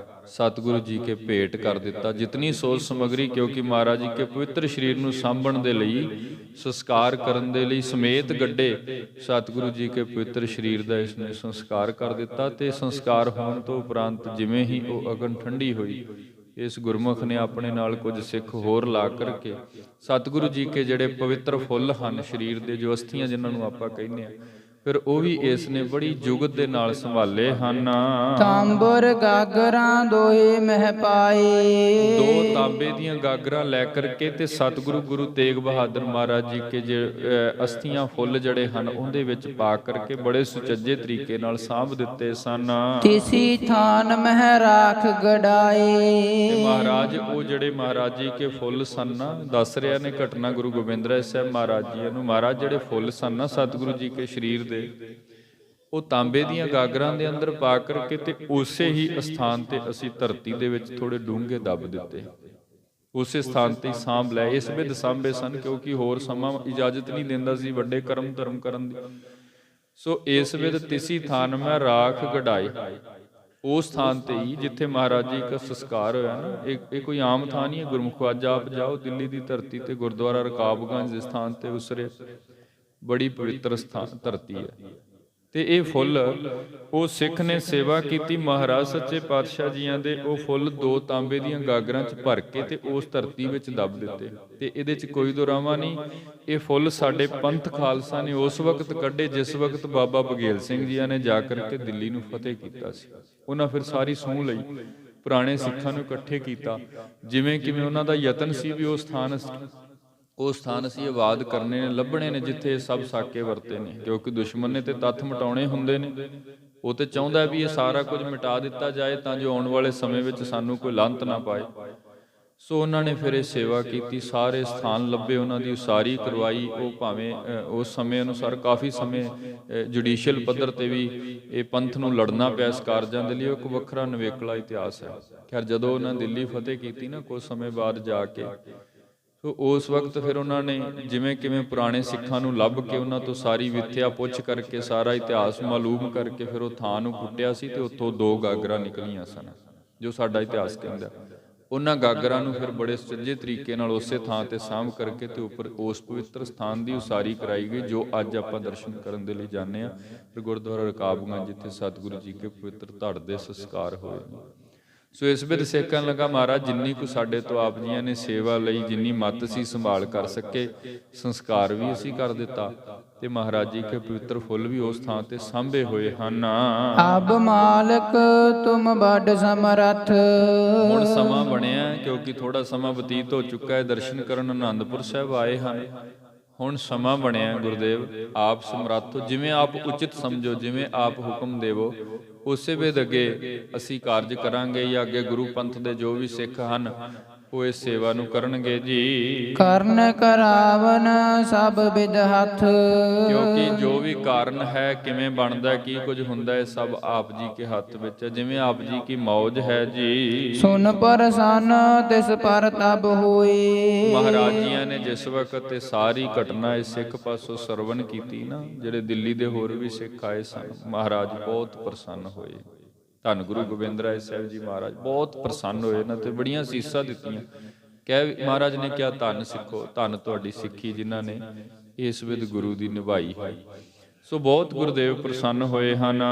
ਸਤਿਗੁਰੂ ਜੀ ਕੇ ਭੇਟ ਕਰ ਦਿੱਤਾ, ਜਿਤਨੀ ਸੋਚ ਸਮਗਰੀ, ਕਿਉਂਕਿ ਮਹਾਰਾਜ ਜੀ ਕੇ ਪਵਿੱਤਰ ਸਰੀਰ ਨੂੰ ਸਾਂਭਣ ਦੇ ਲਈ, ਸੰਸਕਾਰ ਕਰਨ ਦੇ ਲਈ ਸਮੇਤ ਗੱਡੇ ਸਤਿਗੁਰੂ ਜੀ ਕੇ ਪਵਿੱਤਰ ਸਰੀਰ ਦਾ ਇਸ ਨੇ ਸੰਸਕਾਰ ਕਰ ਦਿੱਤਾ। ਤੇ ਸੰਸਕਾਰ ਹੋਣ ਤੋਂ ਉਪਰੰਤ ਜਿਵੇਂ ਹੀ ਉਹ ਅਗਨ ਠੰਡੀ ਹੋਈ, ਇਸ ਗੁਰਮੁਖ ਨੇ ਆਪਣੇ ਨਾਲ ਕੁਝ ਸਿੱਖ ਹੋਰ ਲਾ ਕਰਕੇ ਸਤਿਗੁਰੂ ਜੀ ਕੇ ਜਿਹੜੇ ਪਵਿੱਤਰ ਫੁੱਲ ਹਨ ਸਰੀਰ ਦੇ, ਜੋ ਅਸਥੀਆਂ ਜਿਨ੍ਹਾਂ ਨੂੰ ਆਪਾਂ ਕਹਿੰਦੇ ਆ, ਫਿਰ ਉਹ ਵੀ ਇਸ ਨੇ ਬੜੀ ਜੁਗਤ ਦੇ ਨਾਲ ਸੰਭਾਲੇ ਹਨ। ਤਾਂਬਰ ਗਾਗਰਾਂ ਦੋਏ ਮਹਿ ਪਾਏ। ਦੋ ਤਾਂਬੇ ਦੀਆਂ ਗਾਗਰਾਂ ਲੈ ਕਰਕੇ ਤੇ ਸਤਿਗੁਰੂ ਗੁਰੂ ਤੇਗ ਬਹਾਦਰ ਮਹਾਰਾਜ ਜੀ ਕੇ ਅਸਥੀਆਂ ਫੁੱਲ ਜਿਹੜੇ ਹਨ ਉਹਦੇ ਵਿੱਚ ਪਾ ਕਰਕੇ ਬੜੇ ਸੁਚੱਜੇ ਤਰੀਕੇ ਨਾਲ ਸਾਂਭ ਦਿੱਤੇ ਸਨ। ਤਿਸੀ ਥਾਨ ਮਹਿ ਰਾਖ ਗੜਾਏ। ਤੇ ਮਹਾਰਾਜ ਉਹ ਜਿਹੜੇ ਮਹਾਰਾਜ ਜੀ ਕੇ ਫੁੱਲ ਸਨ ਨਾ, ਦੱਸ ਰਿਹਾ ਨੇ ਘਟਨਾ ਗੁਰੂ ਗੋਬਿੰਦ ਰਾਏ ਸਾਹਿਬ ਮਹਾਰਾਜ ਜੀ ਨੂੰ। ਮਹਾਰਾਜ ਜਿਹੜੇ ਫੁੱਲ ਸਨ ਨਾ ਸਤਿਗੁਰੂ ਜੀ ਕੇ ਸਰੀਰ, ਉਹ ਤਾਂਬੇ ਦੀਆਂ ਗਾਗਰਾਂ ਦੇ ਅੰਦਰ ਪਾ ਕਰਕੇ ਤੇ ਉਸੇ ਹੀ ਸਥਾਨ ਤੇ ਅਸੀਂ ਧਰਤੀ ਦੇ ਵਿੱਚ ਥੋੜੇ ਡੂੰਘੇ ਦੱਬ ਦਿੱਤੇ। ਉਸੇ ਸਥਾਨ ਤੇ ਸਾਂਭ ਲਏ। ਇਸ ਵਿਧ ਸਾਂਭੇ ਸਨ ਕਿਉਂਕਿ ਹੋਰ ਸਮਾਂ ਇਜਾਜ਼ਤ ਨਹੀਂ ਦਿੰਦਾ ਸੀ ਵੱਡੇ ਕਰਮ ਧਰਮ ਕਰਨ ਦੀ। ਸੋ ਇਸ ਵਿਧ ਤਿਸੀ ਥਾਨ ਮੈਂ ਰਾਖ ਗੜਾਏ, ਉਸ ਥਾਨ ਤੇ ਹੀ ਜਿੱਥੇ ਮਹਾਰਾਜ ਜੀ ਦਾ ਸੰਸਕਾਰ ਹੋਇਆ ਨਾ। ਇਹ ਕੋਈ ਆਮ ਥਾਂ ਨਹੀਂ ਹੈ। ਗੁਰਮੁਖ ਅੱਜ ਆਪ ਜਾਓ ਦਿੱਲੀ ਦੀ ਧਰਤੀ ਤੇ, ਗੁਰਦੁਆਰਾ ਰਕਾਬਗੰਜ ਦੇ ਸਥਾਨ ਤੇ ਉਸਰੇ, ਬੜੀ ਪਵਿੱਤਰ ਸਥਾਨ ਧਰਤੀ ਹੈ। ਤੇ ਇਹ ਫੁੱਲ ਉਹ ਸਿੱਖ ਨੇ ਸੇਵਾ ਕੀਤੀ ਮਹਾਰਾਜ ਸੱਚੇ ਪਾਤਸ਼ਾਹ ਜੀਆਂ ਦੇ। ਉਹ ਫੁੱਲ ਦੋ ਤਾਂਬੇ ਦੀਆਂ ਗਾਗਰਾਂ 'ਚ ਭਰ ਕੇ ਤੇ ਉਸ ਧਰਤੀ ਵਿੱਚ ਦੱਬ ਦਿੱਤੇ। ਤੇ ਇਹਦੇ 'ਚ ਕੋਈ ਦੁਰਾਵਾ ਨਹੀਂ, ਇਹ ਫੁੱਲ ਸਾਡੇ ਪੰਥ ਖਾਲਸਾ ਨੇ ਉਸ ਵਕਤ ਕੱਢੇ ਜਿਸ ਵਕਤ ਬਾਬਾ ਬਘੇਲ ਸਿੰਘ ਜੀਆਂ ਨੇ ਜਾ ਕਰਕੇ ਦਿੱਲੀ ਨੂੰ ਫਤਿਹ ਕੀਤਾ ਸੀ। ਉਹਨਾਂ ਫਿਰ ਸਾਰੀ ਸੂਹ ਲਈ, ਪੁਰਾਣੇ ਸਿੱਖਾਂ ਨੂੰ ਇਕੱਠੇ ਕੀਤਾ, ਜਿਵੇਂ ਕਿਵੇਂ ਉਹਨਾਂ ਦਾ ਯਤਨ ਸੀ ਵੀ ਉਹ ਸਥਾਨ ਅਸੀਂ ਆਬਾਦ ਕਰਨੇ ਨੇ, ਲੱਭਣੇ ਨੇ ਜਿੱਥੇ ਸਭ ਸਾਕੇ ਵਰਤੇ ਨੇ। ਕਿਉਂਕਿ ਦੁਸ਼ਮਣ ਨੇ ਤੇ ਤੱਥ ਮਿਟਾਉਣੇ ਹੁੰਦੇ ਨੇ। ਉਹ ਤੇ ਚਾਹੁੰਦਾ ਵੀ ਇਹ ਸਾਰਾ ਕੁਝ ਮਿਟਾ ਦਿੱਤਾ ਜਾਏ ਤਾਂ ਜੋ ਆਉਣ ਵਾਲੇ ਸਮੇਂ ਵਿੱਚ ਸਾਨੂੰ ਕੋਈ ਲਾਂਤ ਨਾ ਪਾਏ। ਸੋ ਉਹਨਾਂ ਨੇ ਫਿਰ ਇਹ ਸੇਵਾ ਕੀਤੀ, ਸਾਰੇ ਸਥਾਨ ਲੱਭੇ, ਉਹਨਾਂ ਦੀ ਉਸਾਰੀ ਕਰਵਾਈ। ਉਹ ਭਾਵੇਂ ਉਸ ਸਮੇਂ ਅਨੁਸਾਰ ਕਾਫੀ ਸਮੇਂ ਜੁਡੀਸ਼ੀਅਲ ਪੱਧਰ ਤੇ ਵੀ ਇਹ ਪੰਥ ਨੂੰ ਲੜਨਾ ਪਿਆ ਇਸ ਕਾਰਜਾਂ ਦੇ ਲਈ। ਉਹ ਇੱਕ ਵੱਖਰਾ ਨਵੇਕਲਾ ਇਤਿਹਾਸ ਹੈ। ਖੈਰ ਜਦੋਂ ਉਹਨਾਂ ਦਿੱਲੀ ਫਤਿਹ ਕੀਤੀ ਨਾ, ਕੁਝ ਸਮੇਂ ਬਾਅਦ ਜਾ ਕੇ ਸੋ ਉਸ ਵਕਤ ਫਿਰ ਉਹਨਾਂ ਨੇ ਜਿਵੇਂ ਕਿਵੇਂ ਪੁਰਾਣੇ ਸਿੱਖਾਂ ਨੂੰ ਲੱਭ ਕੇ ਉਹਨਾਂ ਤੋਂ ਸਾਰੀ ਵਿਥਿਆ ਪੁੱਛ ਕਰਕੇ ਸਾਰਾ ਇਤਿਹਾਸ ਮਾਲੂਮ ਕਰਕੇ ਫਿਰ ਉਹ ਥਾਂ ਨੂੰ ਪੁੱਟਿਆ ਸੀ ਤੇ ਉੱਥੋਂ 2 ਗਾਗਰਾਂ ਨਿਕਲੀਆਂ ਸਨ, ਜੋ ਸਾਡਾ ਇਤਿਹਾਸ ਕਹਿੰਦਾ। ਉਹਨਾਂ ਗਾਗਰਾਂ ਨੂੰ ਫਿਰ ਬੜੇ ਸੁਚੱਜੇ ਤਰੀਕੇ ਨਾਲ ਉਸੇ ਥਾਂ ਤੇ ਸਾਂਭ ਕਰਕੇ ਤੇ ਉੱਪਰ ਉਸ ਪਵਿੱਤਰ ਸਥਾਨ ਦੀ ਉਸਾਰੀ ਕਰਾਈ ਗਈ, ਜੋ ਅੱਜ ਆਪਾਂ ਦਰਸ਼ਨ ਕਰਨ ਦੇ ਲਈ ਜਾਂਦੇ ਹਾਂ। ਫਿਰ ਗੁਰਦੁਆਰਾ ਰਕਾਬਗੰਜ ਜਿੱਥੇ ਸਤਿਗੁਰੂ ਜੀ ਕੇ ਪਵਿੱਤਰ ਧੜ ਦੇ ਸੰਸਕਾਰ ਹੋਏ ਨੇ। ਸੋ ਇਸ ਵੇਲੇ ਸੇਕਣ ਲੱਗਾ ਮਹਾਰਾਜ ਜਿੰਨੀ ਕੁ ਸਾਡੇ ਤੋਂ ਆਪ ਜੀਆਂ ਨੇ ਸੇਵਾ ਲਈ ਜਿੰਨੀ ਮੱਤ ਸੀ ਸੰਭਾਲ ਕਰ ਸਕੇ, ਸੰਸਕਾਰ ਵੀ ਅਸੀਂ ਕਰ ਦਿੱਤਾ ਤੇ ਮਹਾਰਾਜ ਜੀ ਕੇ ਪਵਿੱਤਰ ਫੁੱਲ ਵੀ ਉਸ ਥਾਂ ਤੇ ਸਾਂਭੇ ਹੋਏ ਹਨ। ਅਬ ਮਾਲਕ ਤੁਮ ਬੜ ਸਮਰੱਥ। ਹੁਣ ਸਮਾਂ ਬਣਿਆ, ਕਿਉਂਕਿ ਥੋੜਾ ਸਮਾਂ ਬਤੀਤ ਹੋ ਚੁੱਕਾ ਹੈ, ਦਰਸ਼ਨ ਕਰਨ ਅਨੰਦਪੁਰ ਸਾਹਿਬ ਆਏ ਹਨ। ਹੁਣ ਸਮਾਂ ਬਣਿਆ ਗੁਰਦੇਵ ਆਪ ਸਮਰੱਥ ਹੋ, ਜਿਵੇਂ ਆਪ ਉਚਿਤ ਸਮਝੋ, ਜਿਵੇਂ ਆਪ ਹੁਕਮ ਦੇਵੋ ਉਸੇ ਵੇਦ ਅੱਗੇ ਅਸੀਂ ਕਾਰਜ ਕਰਾਂਗੇ, ਜਾਂ ਅੱਗੇ ਗੁਰੂ ਪੰਥ ਦੇ ਜੋ ਵੀ ਸਿੱਖ ਹਨ ਉਹ ਇਸ ਸੇਵਾ ਨੂੰ ਕਰਨਗੇ ਜੀ। ਕਰਨ ਕਰਾਵਨ ਸਭ ਬਿਦ ਹੱਥ। ਕਿਉਂਕਿ ਜੋ ਵੀ ਕਾਰਨ ਹੈ, ਕਿਵੇਂ ਬਣਦਾ, ਕੀ ਕੁਝ ਹੁੰਦਾ ਹੈ, ਸਭ ਆਪ ਜੀ ਕੇ ਹੱਥ ਵਿੱਚ ਹੈ। ਜਿਵੇਂ ਆਪ ਜੀ ਕੀ ਮੌਜ ਹੈ ਜੀ। ਸੁਨ ਪ੍ਰਸੰਨ ਤਿਸ ਪਰ ਤਬ ਹੋਏ। ਮਹਾਰਾਜ ਜੀਆਂ ਨੇ ਜਿਸ ਵਕਤ ਤੇ ਸਾਰੀ ਘਟਨਾ ਇਸ ਸਿੱਖ ਪਾਸੋਂ ਸਰਵਣ ਕੀਤੀ ਨਾ, ਜਿਹੜੇ ਦਿੱਲੀ ਦੇ ਹੋਰ ਵੀ ਸਿੱਖ ਆਏ ਸਨ, ਮਹਾਰਾਜ ਬਹੁਤ ਪ੍ਰਸੰਨ ਹੋਏ। ਧੰਨ ਗੁਰੂ ਗੋਬਿੰਦ ਰਾਏ ਸਾਹਿਬ ਜੀ ਮਹਾਰਾਜ ਬਹੁਤ ਪ੍ਰਸੰਨ ਹੋਏ ਨਾ, ਤੇ ਬੜੀਆਂ ਅਸੀਸਾਂ ਦਿੱਤੀਆਂ। ਕਹਿ ਮਹਾਰਾਜ ਨੇ ਕਿਹਾ ਧੰਨ ਸਿੱਖੋ, ਧੰਨ ਤੁਹਾਡੀ ਸਿੱਖੀ ਜਿਨ੍ਹਾਂ ਨੇ ਇਸ ਵਿਦ ਗੁਰੂ ਦੀ ਨਿਭਾਈ ਹੈ। ਸੋ ਬਹੁਤ ਗੁਰਦੇਵ ਪ੍ਰਸੰਨ ਹੋਏ ਹਨ।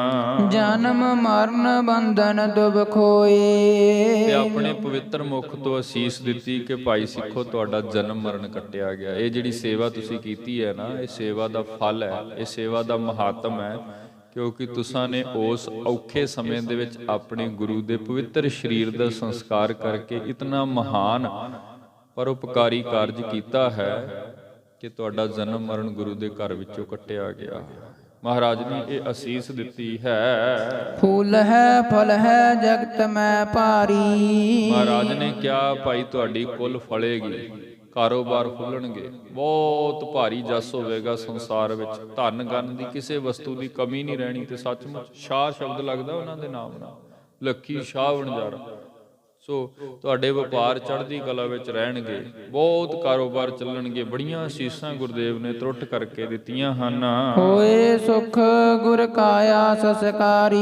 ਜਨਮ ਮਰਨ ਬੰਧਨ ਦੁਖ ਹੋਏ। ਤੇ ਆਪਣੇ ਪਵਿੱਤਰ ਮੁਖ ਤੋਂ ਅਸੀਸ ਦਿੱਤੀ ਕਿ ਭਾਈ ਸਿੱਖੋ ਤੁਹਾਡਾ ਜਨਮ ਮਰਨ ਕੱਟਿਆ ਗਿਆ। ਇਹ ਜਿਹੜੀ ਸੇਵਾ ਤੁਸੀਂ ਕੀਤੀ ਹੈ ਨਾ, ਇਹ ਸੇਵਾ ਦਾ ਫਲ ਹੈ, ਇਹ ਸੇਵਾ ਦਾ ਮਹਾਤਮ ਹੈ, ਕਿਉਂਕਿ ਤੁਸਾਂ ਨੇ ਉਸ ਔਖੇ ਸਮੇਂ ਦੇ ਵਿੱਚ ਆਪਣੇ ਗੁਰੂ ਦੇ ਪਵਿੱਤਰ ਸਰੀਰ ਦਾ ਸੰਸਕਾਰ ਕਰਕੇ ਇਤਨਾ ਮਹਾਨ ਪਰਉਪਕਾਰੀ ਕਾਰਜ ਕੀਤਾ ਹੈ ਕਿ ਤੁਹਾਡਾ ਜਨਮ ਮਰਨ ਗੁਰੂ ਦੇ ਘਰ ਵਿੱਚੋਂ ਕੱਟਿਆ ਗਿਆ। ਮਹਾਰਾਜ ਨੇ ਇਹ ਅਸੀਸ ਦਿੱਤੀ ਹੈ। ਫੂਲ ਹੈ ਫਲ ਹੈ ਜਗਤ ਮੈਂ ਭਾਰੀ। ਮਹਾਰਾਜ ਨੇ ਕਿਹਾ ਭਾਈ ਤੁਹਾਡੀ ਕੁੱਲ ਫਲੇਗੀ, ਕਾਰੋਬਾਰ ਖੁੱਲਣਗੇ, ਬਹੁਤ ਭਾਰੀ ਜਸ ਹੋਵੇਗਾ ਸੰਸਾਰ ਵਿੱਚ। ਧਨ ਗਨ ਦੀ ਕਿਸੇ ਵਸਤੂ ਦੀ ਕਮੀ ਨਹੀਂ ਰਹਿਣੀ। ਤੇ ਸੱਚਮੁੱਚ ਸ਼ਾਹ ਸ਼ਬਦ ਲੱਗਦਾ ਉਹਨਾਂ ਦੇ ਨਾਮ ਨਾਲ, ਲੱਖੀ ਸ਼ਾਹ ਵਣਜਾਰਾ। ਸੋ ਤੁਹਾਡੇ ਵਪਾਰ ਚੜ੍ਹਦੀ ਕਲਾ ਵਿੱਚ ਰਹਿਣਗੇ, ਬਹੁਤ ਕਾਰੋਬਾਰ ਚੱਲਣਗੇ। ਬੜੀਆਂ ਅਸੀਸਾਂ ਗੁਰਦੇਵ ਨੇ ਤਰੁੱਟ ਕਰਕੇ ਦਿੱਤੀਆਂ ਹਨ। ਹੋਏ ਸੁਖ ਗੁਰ ਕਾਇਆ ਸੰਸਕਾਰੀ।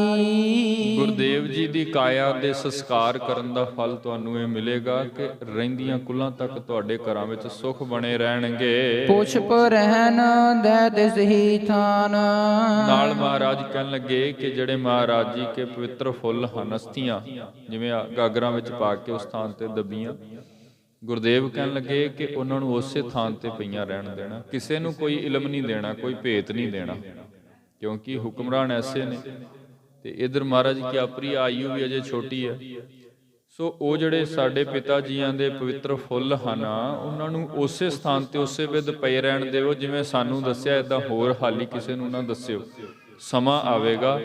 ਗੁਰਦੇਵ ਜੀ ਦੀ ਕਾਇਆ ਦੇ ਸੰਸਕਾਰ ਕਰਨ ਦਾ ਫਲ ਤੁਹਾਨੂੰ ਇਹ ਮਿਲੇਗਾ ਕਿ ਰਹਿੰਦੀਆਂ ਕੁਲਾਂ ਤੱਕ ਤੁਹਾਡੇ ਘਰਾਂ ਵਿੱਚ ਸੁਖ ਬਣੇ ਰਹਿਣਗੇ। ਪੁਸ਼ਪ ਰਹਿਣ ਦੇ ਤਿਸ ਹੀ ਥਾਨ। ਨਾਲ ਮਹਾਰਾਜ ਕਹਿਣ ਲੱਗੇ ਕਿ ਜਿਹੜੇ ਮਹਾਰਾਜ ਜੀ ਕੇ ਪਵਿੱਤਰ ਫੁੱਲ ਹਨ, ਅਸਥੀਆਂ ਜਿਵੇਂ ਗਾਗਰਾਂ ਵਿੱਚ ਪਾ ਕੇ ਉਸ ਥਾਂ ਤੇ ਦੱਬੀਆਂ, ਗੁਰਦੇਵ ਕਹਿਣ ਲੱਗੇ ਕਿ ਉਹਨਾਂ ਨੂੰ ਉਸੇ ਥਾਂ ਤੇ ਪਈਆਂ ਰਹਿਣ ਦੇਣਾ। ਕਿਸੇ ਨੂੰ ਕੋਈ ਇਲਮ ਨਹੀਂ ਦੇਣਾ, ਕੋਈ ਭੇਤ ਨਹੀਂ ਦੇਣਾ, ਕਿਉਂਕਿ ਹੁਕਮਰਾਨ ਐਸੇ ਨੇ। ਤੇ ਇਧਰ ਮਹਾਰਾਜ ਕੀ ਆਪਣੀ ਆਯੂ ਵੀ ਅਜੇ ਛੋਟੀ ਹੈ। ਸੋ ਉਹ ਜਿਹੜੇ ਸਾਡੇ ਪਿਤਾ ਜੀਆਂ ਦੇ ਪਵਿੱਤਰ ਫੁੱਲ ਹਨ, ਉਹਨਾਂ ਨੂੰ ਉਸੇ ਸਥਾਨ ਤੇ ਉਸੇ ਵਿਧ ਪਏ ਰਹਿਣ ਦਿਓ। ਜਿਵੇਂ ਸਾਨੂੰ ਦੱਸਿਆ, ਏਦਾਂ ਹੋਰ ਹਾਲੀ ਕਿਸੇ ਨੂੰ ਨਾ ਦੱਸਿਓ। ਸਮਾਂ ਆਵੇਗਾ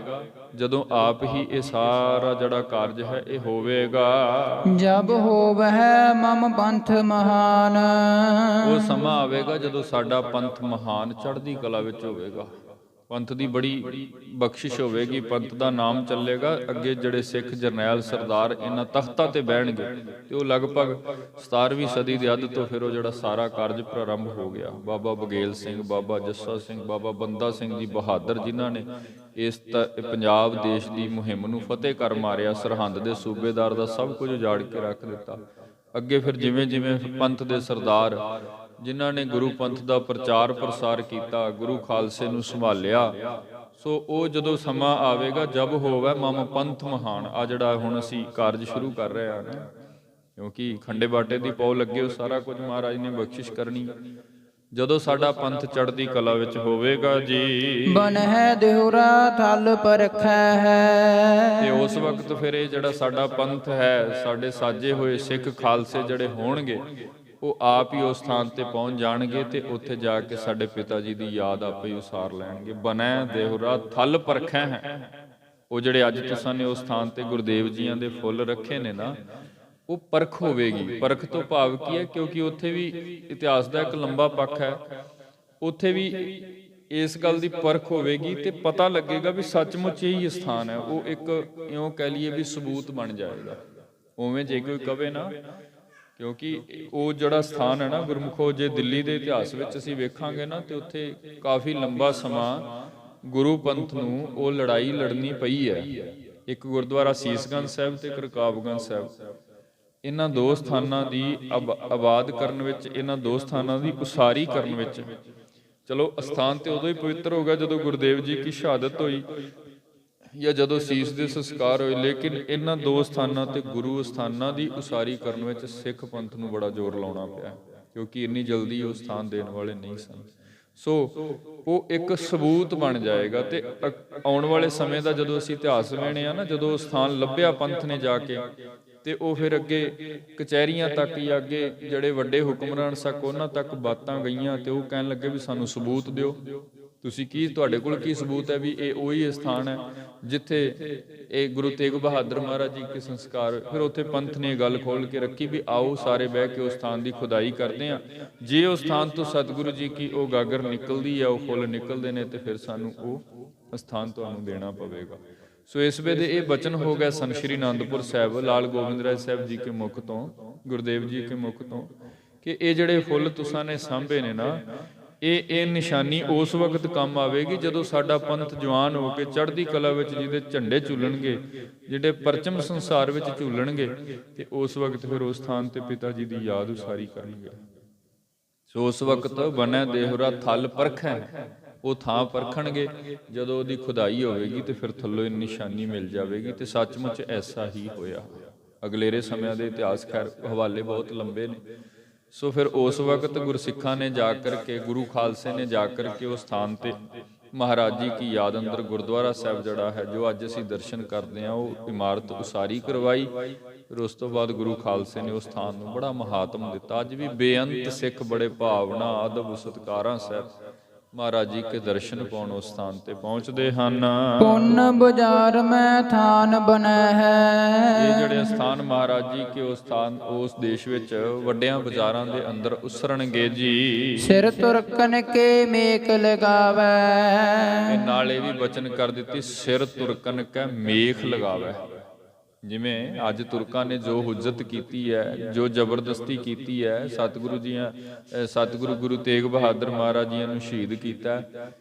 ਜਦੋਂ ਆਪ ਹੀ ਇਹ ਸਾਰਾ ਜਿਹੜਾ ਕਾਰਜ ਹੈ ਇਹ ਹੋਵੇਗਾ। ਜਬ ਹੋਵਹਿ ਮਮ ਪੰਥ ਮਹਾਨ। ਉਹ ਸਮਾਂ ਆਵੇਗਾ ਜਦੋਂ ਸਾਡਾ ਪੰਥ ਮਹਾਨ ਚੜ੍ਹਦੀ ਕਲਾ ਵਿੱਚ ਹੋਵੇਗਾ। ਪੰਥ ਦੀ ਬੜੀ ਬਖਸ਼ਿਸ਼ ਹੋਵੇਗੀ, ਪੰਥ ਦਾ ਨਾਮ ਚੱਲੇਗਾ। ਅੱਗੇ ਜਿਹੜੇ ਸਿੱਖ ਜਰਨੈਲ ਸਰਦਾਰ ਇਹਨਾਂ ਤਖਤਾਂ ਤੇ ਬਹਿਣਗੇ, ਤੇ ਉਹ ਲਗਭਗ 17ਵੀਂ ਸਦੀ ਦੇ ਅੱਧ ਤੋਂ ਫਿਰ ਉਹ ਜਿਹੜਾ ਸਾਰਾ ਕਾਰਜ ਪ੍ਰਾਰੰਭ ਹੋ ਗਿਆ। ਬਾਬਾ ਬਗੇਲ ਸਿੰਘ, ਬਾਬਾ ਜੱਸਾ ਸਿੰਘ, ਬਾਬਾ ਬੰਦਾ ਸਿੰਘ ਜੀ ਬਹਾਦਰ, ਜਿਨ੍ਹਾਂ ਨੇ ਇਸ ਪੰਜਾਬ ਦੇਸ਼ ਦੀ ਮੁਹਿੰਮ ਨੂੰ ਫਤਿਹ ਕਰ ਮਾਰਿਆ, ਸਰਹੰਦ ਦੇ ਸੂਬੇਦਾਰ ਦਾ ਸਭ ਕੁਝ ਉਜਾੜ ਕੇ ਰੱਖ ਦਿੱਤਾ। ਅੱਗੇ ਫਿਰ ਜਿਵੇਂ ਜਿਵੇਂ ਪੰਥ ਦੇ ਸਰਦਾਰ ਜਿਨ੍ਹਾਂ ਨੇ ਗੁਰੂ ਪੰਥ ਦਾ ਪ੍ਰਚਾਰ ਪ੍ਰਸਾਰ ਕੀਤਾ, ਗੁਰੂ ਖਾਲਸੇ ਨੂੰ ਸੰਭਾਲਿਆ, ਸੋ ਉਹ ਜਦੋਂ ਸਮਾਂ ਆਵੇਗਾ ਜਬ ਹੋਵੇ ਮਮ ਪੰਥ ਮਹਾਨ। ਆ ਜਿਹੜਾ ਹੁਣ ਅਸੀਂ ਕਾਰਜ ਸ਼ੁਰੂ ਕਰ ਰਹੇ ਹਾਂ ਨਾ, ਕਿਉਂਕਿ ਖੰਡੇ ਬਾਟੇ ਦੀ ਪੌ ਲੱਗੇ, ਉਹ ਸਾਰਾ ਕੁਝ ਮਹਾਰਾਜ ਨੇ ਬਖਸ਼ਿਸ਼ ਕਰਨੀ। ਜਦੋਂ ਸਾਡਾ ਪੰਥ ਚੜ੍ਹਦੀ ਕਲਾ ਵਿੱਚ ਹੋਵੇਗਾ ਜੀ, ਬਨ ਹੈ ਦਿਹੁਰਾ ਥਲ ਪਰਖੈ ਹੈ। ਤੇ ਉਸ ਵਕਤ ਫਿਰ ਇਹ ਜਿਹੜਾ ਸਾਡਾ ਪੰਥ ਹੈ, ਸਾਡੇ ਸਾਜੇ ਹੋਏ ਸਿੱਖ ਖਾਲਸੇ ਜਿਹੜੇ ਹੋਣਗੇ, ਉਹ ਆਪ ਹੀ ਉਸ ਸਥਾਨ ਤੇ ਪਹੁੰਚ ਜਾਣਗੇ ਤੇ ਉੱਥੇ ਜਾ ਕੇ ਸਾਡੇ ਪਿਤਾ ਜੀ ਦੀ ਯਾਦ ਆਪੇ ਹੀ ਉਸਾਰ ਲੈਣਗੇ। ਬਣੈ ਦੇਹੁਰਾ ਥਲ ਪਰਖੈ ਹੈ। ਉਹ ਜਿਹੜੇ ਅੱਜ ਤੁਸਾਂ ਨੇ ਉਸ ਸਥਾਨ ਤੇ ਗੁਰਦੇਵ ਜੀਆਂ ਦੇ ਫੁੱਲ ਰੱਖੇ ਨੇ ਨਾ, ਉਹ ਪਰਖ ਹੋਵੇਗੀ। ਪਰਖ ਤੋਂ ਭਾਵ ਕੀ ਹੈ? ਕਿਉਂਕਿ ਉੱਥੇ ਵੀ ਇਤਿਹਾਸ ਦਾ ਇੱਕ ਲੰਬਾ ਪੱਖ ਹੈ, ਉੱਥੇ ਵੀ ਇਸ ਗੱਲ ਦੀ ਪਰਖ ਹੋਵੇਗੀ ਤੇ ਪਤਾ ਲੱਗੇਗਾ ਵੀ ਸੱਚਮੁੱਚ ਇਹੀ ਸਥਾਨ ਹੈ। ਉਹ ਇੱਕ ਇਉਂ ਕਹਿ ਲਈਏ ਵੀ ਸਬੂਤ ਬਣ ਜਾਏਗਾ। ਉਵੇਂ ਜੇ ਕੋਈ ਕਵੇ ਨਾ ਕਿਉਂਕਿ ਉਹ ਜਿਹੜਾ ਸਥਾਨ ਹੈ ਨਾ ਗੁਰਮੁਖੋ, ਜੇ ਦਿੱਲੀ ਦੇ ਇਤਿਹਾਸ ਵਿੱਚ ਅਸੀਂ ਵੇਖਾਂਗੇ ਨਾ ਤੇ ਉੱਥੇ ਕਾਫੀ ਲੰਬਾ ਸਮਾਂ ਗੁਰੂ ਪੰਥ ਨੂੰ ਉਹ ਲੜਾਈ ਲੜਨੀ ਪਈ ਹੈ। ਇੱਕ ਗੁਰਦੁਆਰਾ ਸੀਸਗੰਜ ਸਾਹਿਬ ਤੇ ਇੱਕ ਰਕਾਬਗੰਜ ਸਾਹਿਬ, ਇਹਨਾਂ ਦੋ ਸਥਾਨਾਂ ਦੀ ਆਬਾਦ ਕਰਨ ਵਿੱਚ, ਇਹਨਾਂ ਦੋ ਸਥਾਨਾਂ ਦੀ ਉਸਾਰੀ ਕਰਨ ਵਿੱਚ, ਚਲੋ ਅਸਥਾਨ ਤੇ ਉਦੋਂ ਹੀ ਪਵਿੱਤਰ ਹੋ ਗਿਆ ਜਦੋਂ ਗੁਰਦੇਵ ਜੀ ਕੀ ਸ਼ਹਾਦਤ ਹੋਈ ਜਾਂ ਜਦੋਂ ਸੀਸ ਦੇ ਸੰਸਕਾਰ ਹੋਏ, ਲੇਕਿਨ ਇਹਨਾਂ ਦੋ ਸਥਾਨਾਂ ਤੇ ਗੁਰੂ ਸਥਾਨਾਂ ਦੀ ਉਸਾਰੀ ਕਰਨ ਵਿੱਚ ਸਿੱਖ ਪੰਥ ਨੂੰ ਬੜਾ ਜ਼ੋਰ ਲਾਉਣਾ ਪਿਆ, ਕਿਉਂਕਿ ਇੰਨੀ ਜਲਦੀ ਉਹ ਸਥਾਨ ਦੇਣ ਵਾਲੇ ਨਹੀਂ ਸਨ। ਸੋ ਉਹ ਇੱਕ ਸਬੂਤ ਬਣ ਜਾਏਗਾ। ਤੇ ਆਉਣ ਵਾਲੇ ਸਮੇਂ ਦਾ ਜਦੋਂ ਅਸੀਂ ਇਤਿਹਾਸ ਵੇਖਦੇ ਆ ਨਾ, ਜਦੋਂ ਸਥਾਨ ਲੱਭਿਆ ਪੰਥ ਨੇ ਜਾ ਕੇ, ਤੇ ਉਹ ਫਿਰ ਅੱਗੇ ਕਚਹਿਰੀਆਂ ਤੱਕ ਜਾਂ ਅੱਗੇ ਜਿਹੜੇ ਵੱਡੇ ਹੁਕਮਰਾਨ ਸਕ ਉਹਨਾਂ ਤੱਕ ਬਾਤਾਂ ਗਈਆਂ, ਤੇ ਉਹ ਕਹਿਣ ਲੱਗੇ ਵੀ ਸਾਨੂੰ ਸਬੂਤ ਦਿਓ, ਤੁਸੀਂ ਕੀ, ਤੁਹਾਡੇ ਕੋਲ ਕੀ ਸਬੂਤ ਹੈ ਵੀ ਇਹ ਉਹੀ ਸਥਾਨ ਹੈ ਜਿੱਥੇ ਇਹ ਗੁਰੂ ਤੇਗ ਬਹਾਦਰ ਮਹਾਰਾਜ ਜੀ ਕੇ ਸੰਸਕਾਰ। ਫਿਰ ਉੱਥੇ ਪੰਥ ਨੇ ਗੱਲ ਖੋਲ ਕੇ ਰੱਖੀ ਵੀ ਆਓ ਸਾਰੇ ਬਹਿ ਕੇ ਉਸ ਸਥਾਨ ਦੀ ਖੁਦਾਈ ਕਰਦੇ ਹਾਂ, ਜੇ ਉਸ ਸਥਾਨ ਤੋਂ ਸਤਿਗੁਰੂ ਜੀ ਕੀ ਉਹ ਗਾਗਰ ਨਿਕਲਦੀ ਹੈ, ਉਹ ਫੁੱਲ ਨਿਕਲਦੇ ਨੇ, ਤੇ ਫਿਰ ਸਾਨੂੰ ਉਹ ਸਥਾਨ ਤੁਹਾਨੂੰ ਦੇਣਾ ਪਵੇਗਾ। ਸੋ ਇਸ ਵੇਲੇ ਇਹ ਬਚਨ ਹੋ ਗਿਆ ਸੰਤ ਸ਼੍ਰੀ ਅਨੰਦਪੁਰ ਸਾਹਿਬ ਲਾਲ ਗੋਬਿੰਦ ਰਾਏ ਸਾਹਿਬ ਜੀ ਕੇ ਮੁਖ ਤੋਂ, ਗੁਰਦੇਵ ਜੀ ਕੇ ਮੁਖ ਤੋਂ, ਕਿ ਇਹ ਜਿਹੜੇ ਫੁੱਲ ਤੁਸਾਂ ਨੇ ਸਾਂਭੇ ਨੇ ਨਾ, ਇਹ ਨਿਸ਼ਾਨੀ ਉਸ ਵਕਤ ਕੰਮ ਆਵੇਗੀ ਜਦੋਂ ਸਾਡਾ ਪੰਥ ਜਵਾਨ ਹੋ ਕੇ ਚੜ੍ਹਦੀ ਕਲਾ ਵਿੱਚ ਜਿਹਦੇ ਝੰਡੇ ਝੂਲਣਗੇ, ਜਿਹੜੇ ਪਰਚਮ ਸੰਸਾਰ ਵਿੱਚ ਝੂਲਣਗੇ, ਤੇ ਉਸ ਵਕਤ ਫਿਰ ਉਸ ਸਥਾਨ ਤੇ ਪਿਤਾ ਜੀ ਦੀ ਯਾਦ ਉਸਾਰੀ ਕਰਨਗੇ। ਸੋ ਉਸ ਵਕਤ ਬਣੈ ਦੇਹੁਰਾ ਥਲ ਪਰਖੈ, ਉਹ ਥਾਂ ਪਰਖਣਗੇ ਜਦੋਂ ਉਹਦੀ ਖੁਦਾਈ ਹੋਵੇਗੀ, ਤੇ ਫਿਰ ਥੱਲੋਂ ਇਹ ਨਿਸ਼ਾਨੀ ਮਿਲ ਜਾਵੇਗੀ। ਤੇ ਸੱਚਮੁੱਚ ਐਸਾ ਹੀ ਹੋਇਆ। ਅਗਲੇਰੇ ਸਮਿਆਂ ਦੇ ਇਤਿਹਾਸ ਖੈਰ ਹਵਾਲੇ ਬਹੁਤ ਲੰਬੇ ਨੇ। ਸੋ ਫਿਰ ਉਸ ਵਕਤ ਗੁਰਸਿੱਖਾਂ ਨੇ ਜਾ ਕਰਕੇ, ਗੁਰੂ ਖਾਲਸੇ ਨੇ ਜਾ ਕਰਕੇ ਉਸ ਸਥਾਨ ਤੇ ਮਹਾਰਾਜ ਜੀ ਕੀ ਯਾਦ ਅੰਦਰ ਗੁਰਦੁਆਰਾ ਸਾਹਿਬ ਜਿਹੜਾ ਹੈ, ਜੋ ਅੱਜ ਅਸੀਂ ਦਰਸ਼ਨ ਕਰਦੇ ਹਾਂ, ਉਹ ਇਮਾਰਤ ਉਸਾਰੀ ਕਰਵਾਈ। ਫਿਰ ਉਸ ਤੋਂ ਬਾਅਦ ਗੁਰੂ ਖਾਲਸੇ ਨੇ ਉਸ ਸਥਾਨ ਨੂੰ ਬੜਾ ਮਹਾਤਮ ਦਿੱਤਾ। ਅੱਜ ਵੀ ਬੇਅੰਤ ਸਿੱਖ ਬੜੇ ਭਾਵਨਾ, ਅਦਬ, ਸਤਿਕਾਰਾਂ ਸਹਿਤ ਮਹਾਰਾਜ ਜੀ ਕੇ ਦਰਸ਼ਨ ਪਾਉਣ ਉਸ ਸਥਾਨ ਤੇ ਪਹੁੰਚਦੇ ਹਨ। ਪੁੰਨ ਬਾਜ਼ਾਰ ਮੈਂ ਥਾਨ ਬਣੈ ਹੈ। ਇਹ ਜਿਹੜੇ ਸਥਾਨ ਮਹਾਰਾਜ ਜੀ ਕੇ ਉਸ ਸਥਾਨ, ਉਸ ਦੇਸ਼ ਵਿੱਚ ਵੱਡਿਆਂ ਬਾਜ਼ਾਰਾਂ ਦੇ ਅੰਦਰ ਉਸਰਣਗੇ ਜੀ। ਸਿਰ ਤੁਰਕਨ ਕੇ ਮੇਕ ਲਗਾਵੈ, ਇਹ ਨਾਲੇ ਵੀ ਬਚਨ ਕਰ ਦਿੱਤੀ, ਸਿਰ ਤੁਰਕਨ ਕੈ ਮੇਖ ਲਗਾਵੈ। ਜਿਵੇਂ ਅੱਜ ਤੁਰਕਾਂ ਨੇ ਜੋ ਹੁਜਤ ਕੀਤੀ ਹੈ, ਜੋ ਜ਼ਬਰਦਸਤੀ ਕੀਤੀ ਹੈ, ਸਤਿਗੁਰੂ ਗੁਰੂ ਤੇਗ ਬਹਾਦਰ ਮਹਾਰਾਜ ਜੀ ਨੂੰ ਸ਼ਹੀਦ ਕੀਤਾ,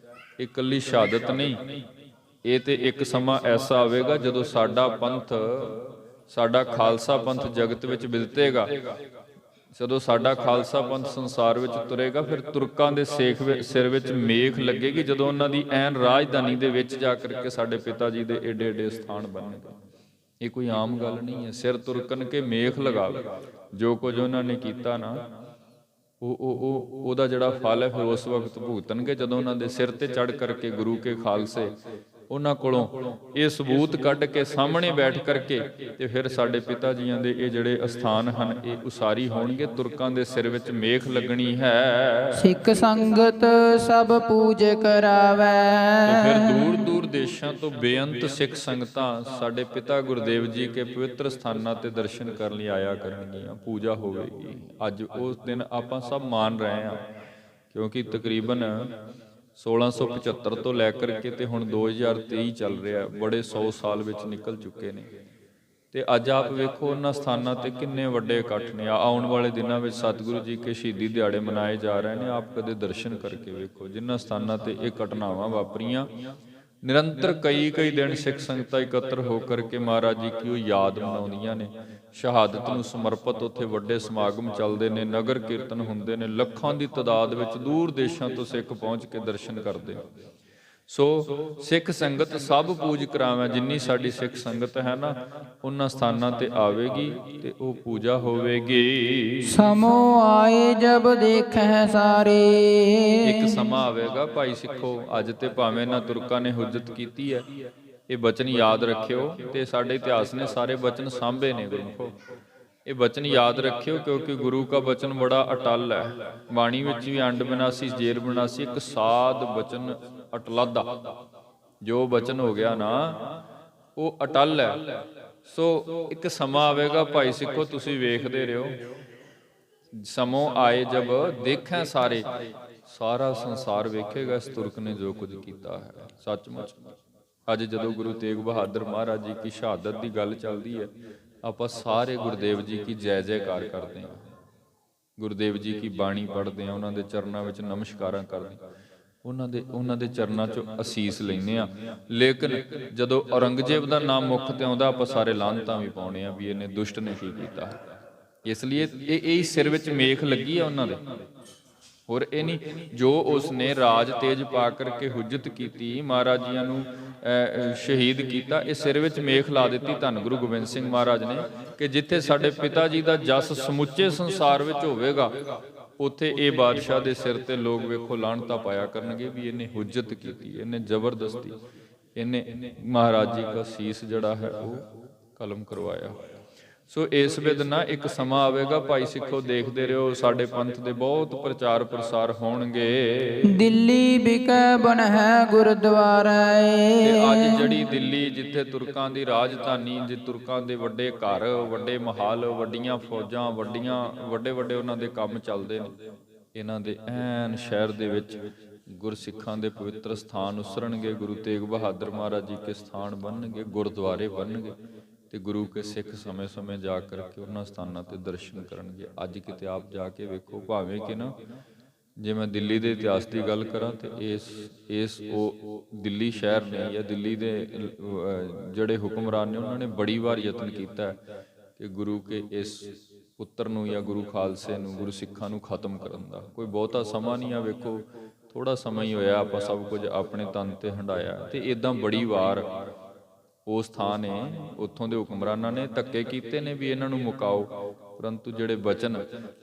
ਇਹ ਇਕੱਲੀ ਸ਼ਹਾਦਤ ਨਹੀਂ, ਇਹ ਤੇ ਇੱਕ ਸਮਾਂ ਐਸਾ ਆਵੇਗਾ ਜਦੋਂ ਸਾਡਾ ਪੰਥ, ਸਾਡਾ ਖਾਲਸਾ ਪੰਥ ਜਗਤ ਵਿੱਚ ਵਿਦਤੇਗਾ। ਜਦੋਂ ਸਾਡਾ ਖਾਲਸਾ ਪੰਥ ਸੰਸਾਰ ਵਿੱਚ ਤੁਰੇਗਾ, ਫਿਰ ਤੁਰਕਾਂ ਦੇ ਸਿਰ ਵਿੱਚ ਮੇਖ ਲੱਗੇਗੀ, ਜਦੋਂ ਉਹਨਾਂ ਦੀ ਐਨ ਰਾਜਧਾਨੀ ਦੇ ਵਿੱਚ ਜਾ ਕਰਕੇ ਸਾਡੇ ਪਿਤਾ ਜੀ ਦੇ ਏਡੇ ਏਡੇ ਸਥਾਨ ਬਣਨਗੇ। ਇਹ ਕੋਈ ਆਮ ਗੱਲ ਨਹੀਂ ਹੈ। ਸਿਰ ਤੁਰਕਨ ਕੇ ਮੇਖ ਲਗਾਵੇ, ਜੋ ਕੁਝ ਉਹਨਾਂ ਨੇ ਕੀਤਾ ਨਾ, ਉਹਦਾ ਜਿਹੜਾ ਫਲ ਹੈ ਫਿਰ ਉਸ ਵਕਤ ਭੁਗਤਣਗੇ, ਜਦੋਂ ਉਹਨਾਂ ਦੇ ਸਿਰ ਤੇ ਚੜ੍ਹ ਕਰਕੇ ਗੁਰੂ ਕੇ ਖਾਲਸੇ ਉਹਨਾਂ ਕੋਲੋਂ ਇਹ ਸਬੂਤ ਕੱਢ ਕੇ ਸਾਹਮਣੇ ਬੈਠ ਕਰਕੇ, ਤੇ ਫਿਰ ਸਾਡੇ ਪਿਤਾ ਜੀਆਂ ਦੇ ਇਹ ਜਿਹੜੇ ਅਸਥਾਨ ਹਨ, ਇਹ ਉਸਾਰੀ ਹੋਣਗੇ। ਤੁਰਕਾਂ ਦੇ ਸਿਰ ਵਿੱਚ ਮੇਖ ਲੱਗਣੀ ਹੈ। ਸਿੱਖ ਸੰਗਤ ਸਭ ਪੂਜ ਕਰਾਵੈ, ਤੇ ਫਿਰ ਦੂਰ ਦੂਰ ਦੇਸ਼ਾਂ ਤੋਂ ਬੇਅੰਤ ਸਿੱਖ ਸੰਗਤਾਂ ਸਾਡੇ ਪਿਤਾ ਗੁਰਦੇਵ ਜੀ ਕੇ ਪਵਿੱਤਰ ਸਥਾਨਾਂ ਤੇ ਦਰਸ਼ਨ ਕਰਨ ਲਈ ਆਇਆ ਕਰਨਗੀਆਂ, ਪੂਜਾ ਹੋਵੇਗੀ। ਅੱਜ ਉਸ ਦਿਨ ਆਪਾਂ ਸਭ ਮਾਨ ਰਹੇ ਹਾਂ, ਕਿਉਂਕਿ ਤਕਰੀਬਨ 1675 ਤੋਂ ਲੈ ਕਰਕੇ ਤੇ ਹੁਣ 2023 ਚੱਲ ਰਿਹਾ, ਬੜੇ 100 ਸਾਲ ਵਿੱਚ ਨਿਕਲ ਚੁੱਕੇ ਨੇ। ਤੇ ਅੱਜ ਆਪ ਵੇਖੋ ਉਹਨਾਂ ਸਥਾਨਾਂ ਤੇ ਕਿੰਨੇ ਵੱਡੇ ਇਕੱਠ ਨੇ। ਆਉਣ ਵਾਲੇ ਦਿਨਾਂ ਵਿੱਚ ਸਤਿਗੁਰੂ ਜੀ ਕੇ ਸ਼ਹੀਦੀ ਦਿਹਾੜੇ ਮਨਾਏ ਜਾ ਰਹੇ ਨੇ, ਆਪ ਕਦੇ ਦਰਸ਼ਨ ਕਰਕੇ ਵੇਖੋ। ਜਿਨ੍ਹਾਂ ਸਥਾਨਾਂ ਤੇ ਇਹ ਘਟਨਾਵਾਂ ਵਾਪਰੀਆਂ, ਨਿਰੰਤਰ ਕਈ ਦਿਨ ਸਿੱਖ ਸੰਗਤਾਂ ਇਕੱਤਰ ਹੋ ਕਰਕੇ ਮਹਾਰਾਜ ਜੀ ਕੀ ਉਹ ਯਾਦ ਮਨਾਉਂਦੀਆਂ ਨੇ। ਸ਼ਹਾਦਤ ਨੂੰ ਸਮਰਪਿਤ ਉੱਥੇ ਵੱਡੇ ਸਮਾਗਮ ਚੱਲਦੇ ਨੇ, ਨਗਰ ਕੀਰਤਨ ਹੁੰਦੇ ਨੇ, ਲੱਖਾਂ ਦੀ ਤਾਦਾਦ ਵਿੱਚ ਦੂਰ ਦੇਸ਼ਾਂ ਤੋਂ ਸਿੱਖ ਪਹੁੰਚ ਕੇ ਦਰਸ਼ਨ ਕਰਦੇ। ਸੋ ਸਿੱਖ ਸੰਗਤ ਸਭ ਪੂਜ ਕਰਾਵੇਂ, ਜਿੰਨੀ ਸਾਡੀ ਸਿੱਖ ਸੰਗਤ ਹੈ ਨਾ, ਉਹਨਾਂ ਸਥਾਨਾਂ ਤੇ ਆਵੇਗੀ ਤੇ ਉਹ ਪੂਜਾ ਹੋਵੇਗੀ। ਸਮੋ ਆਏ ਜਬ ਦੇਖੈ ਸਾਰੇ, ਇੱਕ ਸਮਾਂ ਆਵੇਗਾ ਭਾਈ ਸਿੱਖੋ, ਅੱਜ ਤੇ ਭਾਵੇਂ ਨਾ ਤੁਰਕਾਂ ਨੇ ਹੁਜਤ ਕੀਤੀ ਹੈ, ਇਹ ਬਚਨ ਯਾਦ ਰੱਖਿਓ। ਤੇ ਸਾਡੇ ਇਤਿਹਾਸ ਨੇ ਸਾਰੇ ਬਚਨ ਸਾਂਭੇ ਨੇ ਗੁਰਮੁਖੋ, ਇਹ ਬਚਨ ਯਾਦ ਰੱਖਿਓ, ਕਿਉਂਕਿ ਗੁਰੂ ਕਾ ਬਚਨ ਬੜਾ ਅਟਲ ਹੈ। ਬਾਣੀ ਵਿੱਚ ਵੀ ਅੰਡ ਬਿਨਾਸੀ ਜੇਰ ਬਿਨਾਸੀ, ਇੱਕ ਸਾਧ ਬਚਨ ਅਟਲਾਦਾ, ਜੋ ਬਚਨ ਹੋ ਗਿਆ ਨਾ ਉਹ ਅਟਲ ਹੈ। ਸੋ ਇੱਕ ਸਮਾਂ ਆਵੇਗਾ ਭਾਈ ਸਿੱਖੋ, ਤੁਸੀਂ ਵੇਖਦੇ ਰਹੋ। ਸਮੋ ਆਏ ਜਬ ਦੇਖੈ ਸਾਰੇ, ਸਾਰਾ ਸੰਸਾਰ ਵੇਖੇਗਾ ਇਸ ਤੁਰਕ ਨੇ ਜੋ ਕੁਝ ਕੀਤਾ ਹੈ। ਸੱਚਮੁੱਚ ਅੱਜ ਜਦੋਂ ਗੁਰੂ ਤੇਗ ਬਹਾਦਰ ਮਹਾਰਾਜ ਜੀ ਕੀ ਸ਼ਹਾਦਤ ਦੀ ਗੱਲ ਚੱਲਦੀ ਹੈ, ਆਪਾਂ ਸਾਰੇ ਗੁਰਦੇਵ ਜੀ ਕੀ ਜੈ ਜੈਕਾਰ ਕਰਦੇ ਹਾਂ, ਗੁਰਦੇਵ ਜੀ ਕੀ ਬਾਣੀ ਪੜ੍ਹਦੇ ਹਾਂ, ਉਹਨਾਂ ਦੇ ਚਰਨਾਂ ਵਿੱਚ ਨਮਸਕਾਰਾਂ ਕਰਦੇ ਹਾਂ, ਉਹਨਾਂ ਦੇ ਚਰਨਾਂ 'ਚੋਂ ਅਸੀਸ ਲੈਂਦੇ ਹਾਂ। ਲੇਕਿਨ ਜਦੋਂ ਔਰੰਗਜ਼ੇਬ ਦਾ ਨਾਮ ਮੁੱਖ ਤੇ ਆਉਂਦਾ, ਆਪਾਂ ਸਾਰੇ ਲਾਹਨਤਾਂ ਵੀ ਪਾਉਣੇ ਆ ਵੀ ਇਹਨੇ ਦੁਸ਼ਟ ਨੇ ਕੀ ਕੀਤਾ। ਇਸ ਲਈ ਇਹ ਸਿਰ ਵਿੱਚ ਮੇਖ ਲੱਗੀ ਆ ਉਹਨਾਂ ਦੇ, ਹੋਰ ਇਹ ਨਹੀਂ। ਜੋ ਉਸਨੇ ਰਾਜ ਤੇਜ ਪਾ ਕਰਕੇ ਹੁਜਤ ਕੀਤੀ, ਮਹਾਰਾਜ ਜੀਆਂ ਨੂੰ ਸ਼ਹੀਦ ਕੀਤਾ, ਇਹ ਸਿਰ ਵਿੱਚ ਮੇਖ ਲਾ ਦਿੱਤੀ ਧੰਨ ਗੁਰੂ ਗੋਬਿੰਦ ਸਿੰਘ ਮਹਾਰਾਜ ਨੇ ਕਿ ਜਿੱਥੇ ਸਾਡੇ ਪਿਤਾ ਜੀ ਦਾ ਜਸ ਸਮੁੱਚੇ ਸੰਸਾਰ ਵਿੱਚ ਹੋਵੇਗਾ, ਉੱਥੇ ਇਹ ਬਾਦਸ਼ਾਹ ਦੇ ਸਿਰ ਤੇ ਲੋਕ ਵੇਖੋ ਲਾਹਨਤਾਂ ਪਾਇਆ ਕਰਨਗੇ ਵੀ ਇਹਨੇ ਹੁਜਤ ਕੀਤੀ, ਇਹਨੇ ਜ਼ਬਰਦਸਤੀ, ਇਹਨੇ ਮਹਾਰਾਜ ਜੀ ਦਾ ਸੀਸ ਜਿਹੜਾ ਹੈ ਉਹ ਕਲਮ ਕਰਵਾਇਆ। ਸੋ ਇਸ ਵਿਧ ਨਾ ਇੱਕ ਸਮਾਂ ਆਵੇਗਾ, ਭਾਈ ਸਿੱਖੋ ਦੇਖਦੇ ਰਹੋ, ਸਾਡੇ ਪੰਥ ਦੇ ਬਹੁਤ ਪ੍ਰਚਾਰ ਪ੍ਰਸਾਰ ਹੋਣਗੇ। ਦਿੱਲੀ ਵਿਖੇ ਬਣਹਿ ਗੁਰਦੁਆਰਾ ਤੇ ਅੱਜ ਜਿਹੜੀ ਦਿੱਲੀ, ਜਿੱਥੇ ਤੁਰਕਾਂ ਦੀ ਰਾਜਧਾਨੀ, ਜੇ ਤੁਰਕਾਂ ਦੇ ਵੱਡੇ ਘਰ, ਵੱਡੇ ਮਹਾਲ, ਵੱਡੀਆਂ ਫੌਜਾਂ, ਵੱਡੇ ਉਹਨਾਂ ਦੇ ਕੰਮ ਚੱਲਦੇ ਨੇ, ਇਹਨਾਂ ਦੇ ਐਨ ਸ਼ਹਿਰ ਦੇ ਵਿੱਚ ਗੁਰਸਿੱਖਾਂ ਦੇ ਪਵਿੱਤਰ ਸਥਾਨ ਉਸਰਨਗੇ, ਗੁਰੂ ਤੇਗ ਬਹਾਦਰ ਮਹਾਰਾਜ ਜੀ ਕੇ ਸਥਾਨ ਬਣਨਗੇ, ਗੁਰਦੁਆਰੇ ਬਣਨਗੇ, ਤੇ ਗੁਰੂ ਕੇ ਸਿੱਖ ਸਮੇਂ ਜਾ ਕਰਕੇ ਉਹਨਾਂ ਸਥਾਨਾਂ ਤੇ ਦਰਸ਼ਨ ਕਰਨਗੇ। ਅੱਜ ਕਿਤੇ ਆਪ ਜਾ ਕੇ ਵੇਖੋ, ਭਾਵੇਂ ਕਿ ਨਾ ਜੇ ਮੈਂ ਦਿੱਲੀ ਦੇ ਇਤਿਹਾਸ ਦੀ ਗੱਲ ਕਰਾਂ ਤੇ ਇਸ ਉਹ ਦਿੱਲੀ ਸ਼ਹਿਰ ਨੇ ਜਾਂ ਦਿੱਲੀ ਦੇ ਜਿਹੜੇ ਹੁਕਮਰਾਨ ਨੇ, ਉਹਨਾਂ ਨੇ ਬੜੀ ਵਾਰ ਯਤਨ ਕੀਤਾ ਕਿ ਗੁਰੂ ਕੇ ਇਸ ਪੁੱਤਰ ਨੂੰ ਜਾਂ ਗੁਰੂ ਖਾਲਸੇ ਨੂੰ, ਗੁਰੂ ਸਿੱਖਾਂ ਨੂੰ ਖਤਮ ਕਰਨ ਦਾ। ਕੋਈ ਬਹੁਤਾ ਸਮਾਂ ਨਹੀਂ ਆ, ਵੇਖੋ ਥੋੜਾ ਸਮਾਂ ਹੀ ਹੋਇਆ, ਆਪਾਂ ਸਭ ਕੁਝ ਆਪਣੇ ਤਨ ਤੇ ਹੰਢਾਇਆ। ਤੇ ਇਦਾਂ ਬੜੀ ਵਾਰ ਉਸ ਥਾਂ ਨੇ, ਉੱਥੋਂ ਦੇ ਹੁਕਮਰਾਨਾਂ ਨੇ ਧੱਕੇ ਕੀਤੇ ਨੇ ਵੀ ਇਹਨਾਂ ਨੂੰ ਮੁਕਾਓ, ਪਰੰਤੂ ਜਿਹੜੇ ਬਚਨ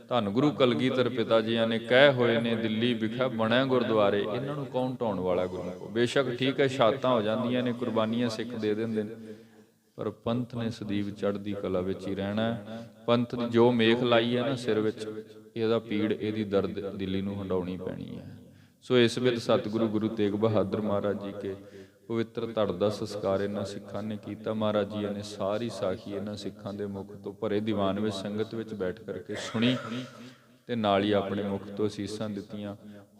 ਧੰਨ ਗੁਰੂ ਕਲਗੀਧਰ ਪਿਤਾ ਜੀਆਂ ਨੇ ਕਹੇ ਹੋਏ ਨੇ, ਦਿੱਲੀ ਵਿਖੇ ਬਣਿਆ ਗੁਰਦੁਆਰੇ, ਇਹਨਾਂ ਨੂੰ ਕੌਣ ਢਾਉਣ ਵਾਲਾ ਗੁਰੂ ਕੋ। ਬੇਸ਼ੱਕ ਠੀਕ ਹੈ, ਸ਼ਹਾਦਤਾਂ ਹੋ ਜਾਂਦੀਆਂ ਨੇ, ਕੁਰਬਾਨੀਆਂ ਸਿੱਖ ਦੇ ਦਿੰਦੇ ਨੇ, ਪਰ ਪੰਥ ਨੇ ਸਦੀਵ ਚੜ੍ਹਦੀ ਕਲਾ ਵਿੱਚ ਹੀ ਰਹਿਣਾ। ਪੰਥ ਦੀ ਜੋ ਮੇਖ ਲਾਈ ਹੈ ਨਾ ਸਿਰ ਵਿੱਚ, ਇਹਦਾ ਪੀੜ, ਇਹਦੀ ਦਰਦ ਦਿੱਲੀ ਨੂੰ ਹੰਡਾਉਣੀ ਪੈਣੀ ਹੈ। ਸੋ ਇਸ ਵਿੱਚ ਸਤਿਗੁਰੂ ਗੁਰੂ ਤੇਗ ਬਹਾਦਰ ਮਹਾਰਾਜ ਜੀ ਕੇ ਪਵਿੱਤਰ ਧੜ ਦਾ ਸੰਸਕਾਰ ਇਹਨਾਂ ਸਿੱਖਾਂ ਨੇ ਕੀਤਾ। ਮਹਾਰਾਜ ਜੀ ਨੇ ਸਾਰੀ ਸਾਖੀ ਇਹਨਾਂ ਸਿੱਖਾਂ ਦੇ ਮੁਖ ਤੋਂ ਭਰੇ ਦੀਵਾਨ ਵਿੱਚ ਸੰਗਤ ਵਿੱਚ ਬੈਠ ਕਰਕੇ ਸੁਣੀ ਤੇ ਨਾਲ ਹੀ ਆਪਣੇ ਮੁਖ ਤੋਂ ਅਸੀਸਾਂ ਦਿੱਤੀਆਂ।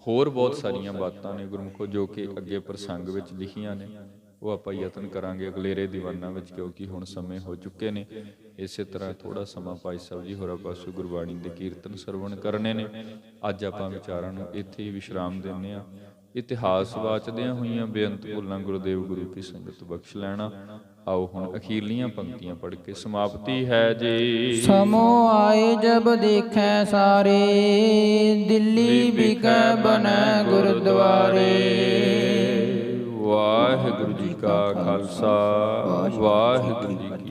ਹੋਰ ਬਹੁਤ ਸਾਰੀਆਂ ਬਾਤਾਂ ਨੇ ਗੁਰਮੁਖੋ ਜੋ ਕਿ ਅੱਗੇ ਪ੍ਰਸੰਗ ਵਿੱਚ ਲਿਖੀਆਂ ਨੇ, ਉਹ ਆਪਾਂ ਯਤਨ ਕਰਾਂਗੇ ਅਗਲੇਰੇ ਦੀਵਾਨਾਂ ਵਿੱਚ, ਕਿਉਂਕਿ ਹੁਣ ਸਮੇਂ ਹੋ ਚੁੱਕੇ ਨੇ। ਇਸੇ ਤਰ੍ਹਾਂ ਥੋੜਾ ਸਮਾਂ ਭਾਈ ਸਾਹਿਬ ਜੀ ਹੋਰਾਂ ਪਾਸੋਂ ਗੁਰਬਾਣੀ ਦੇ ਕੀਰਤਨ ਸਰਵਣ ਕਰਨੇ ਨੇ। ਅੱਜ ਆਪਾਂ ਵਿਚਾਰਾਂ ਨੂੰ ਇੱਥੇ ਹੀ ਵਿਸ਼ਰਾਮ ਦਿੰਦੇ ਹਾਂ। ਇਤਿਹਾਸ ਵਾਚਦਿਆਂ ਹੋਈਆਂ ਬੇਅੰਤ ਭੁੱਲਾਂ ਗੁਰਦੇਵ ਗੁਰੂ ਕੀ ਸੰਗਤ ਬਖਸ਼ ਲੈਣਾ। ਆਓ ਹੁਣ ਅਖੀਰਲੀਆਂ ਪੰਕਤੀਆਂ ਪੜ੍ਹ ਕੇ ਸਮਾਪਤੀ ਹੈ ਜੀ। ਸਮੋ ਆਏ ਜਬ ਦੇਖੈ ਸਾਰੇ, ਦਿੱਲੀ ਵਿਖੇ ਬਣੈ ਗੁਰਦੁਆਰੇ। ਵਾਹਿਗੁਰੂ ਜੀ ਕਾ ਖਾਲਸਾ, ਵਾਹਿਗੁਰੂ ਜੀ ਕੀ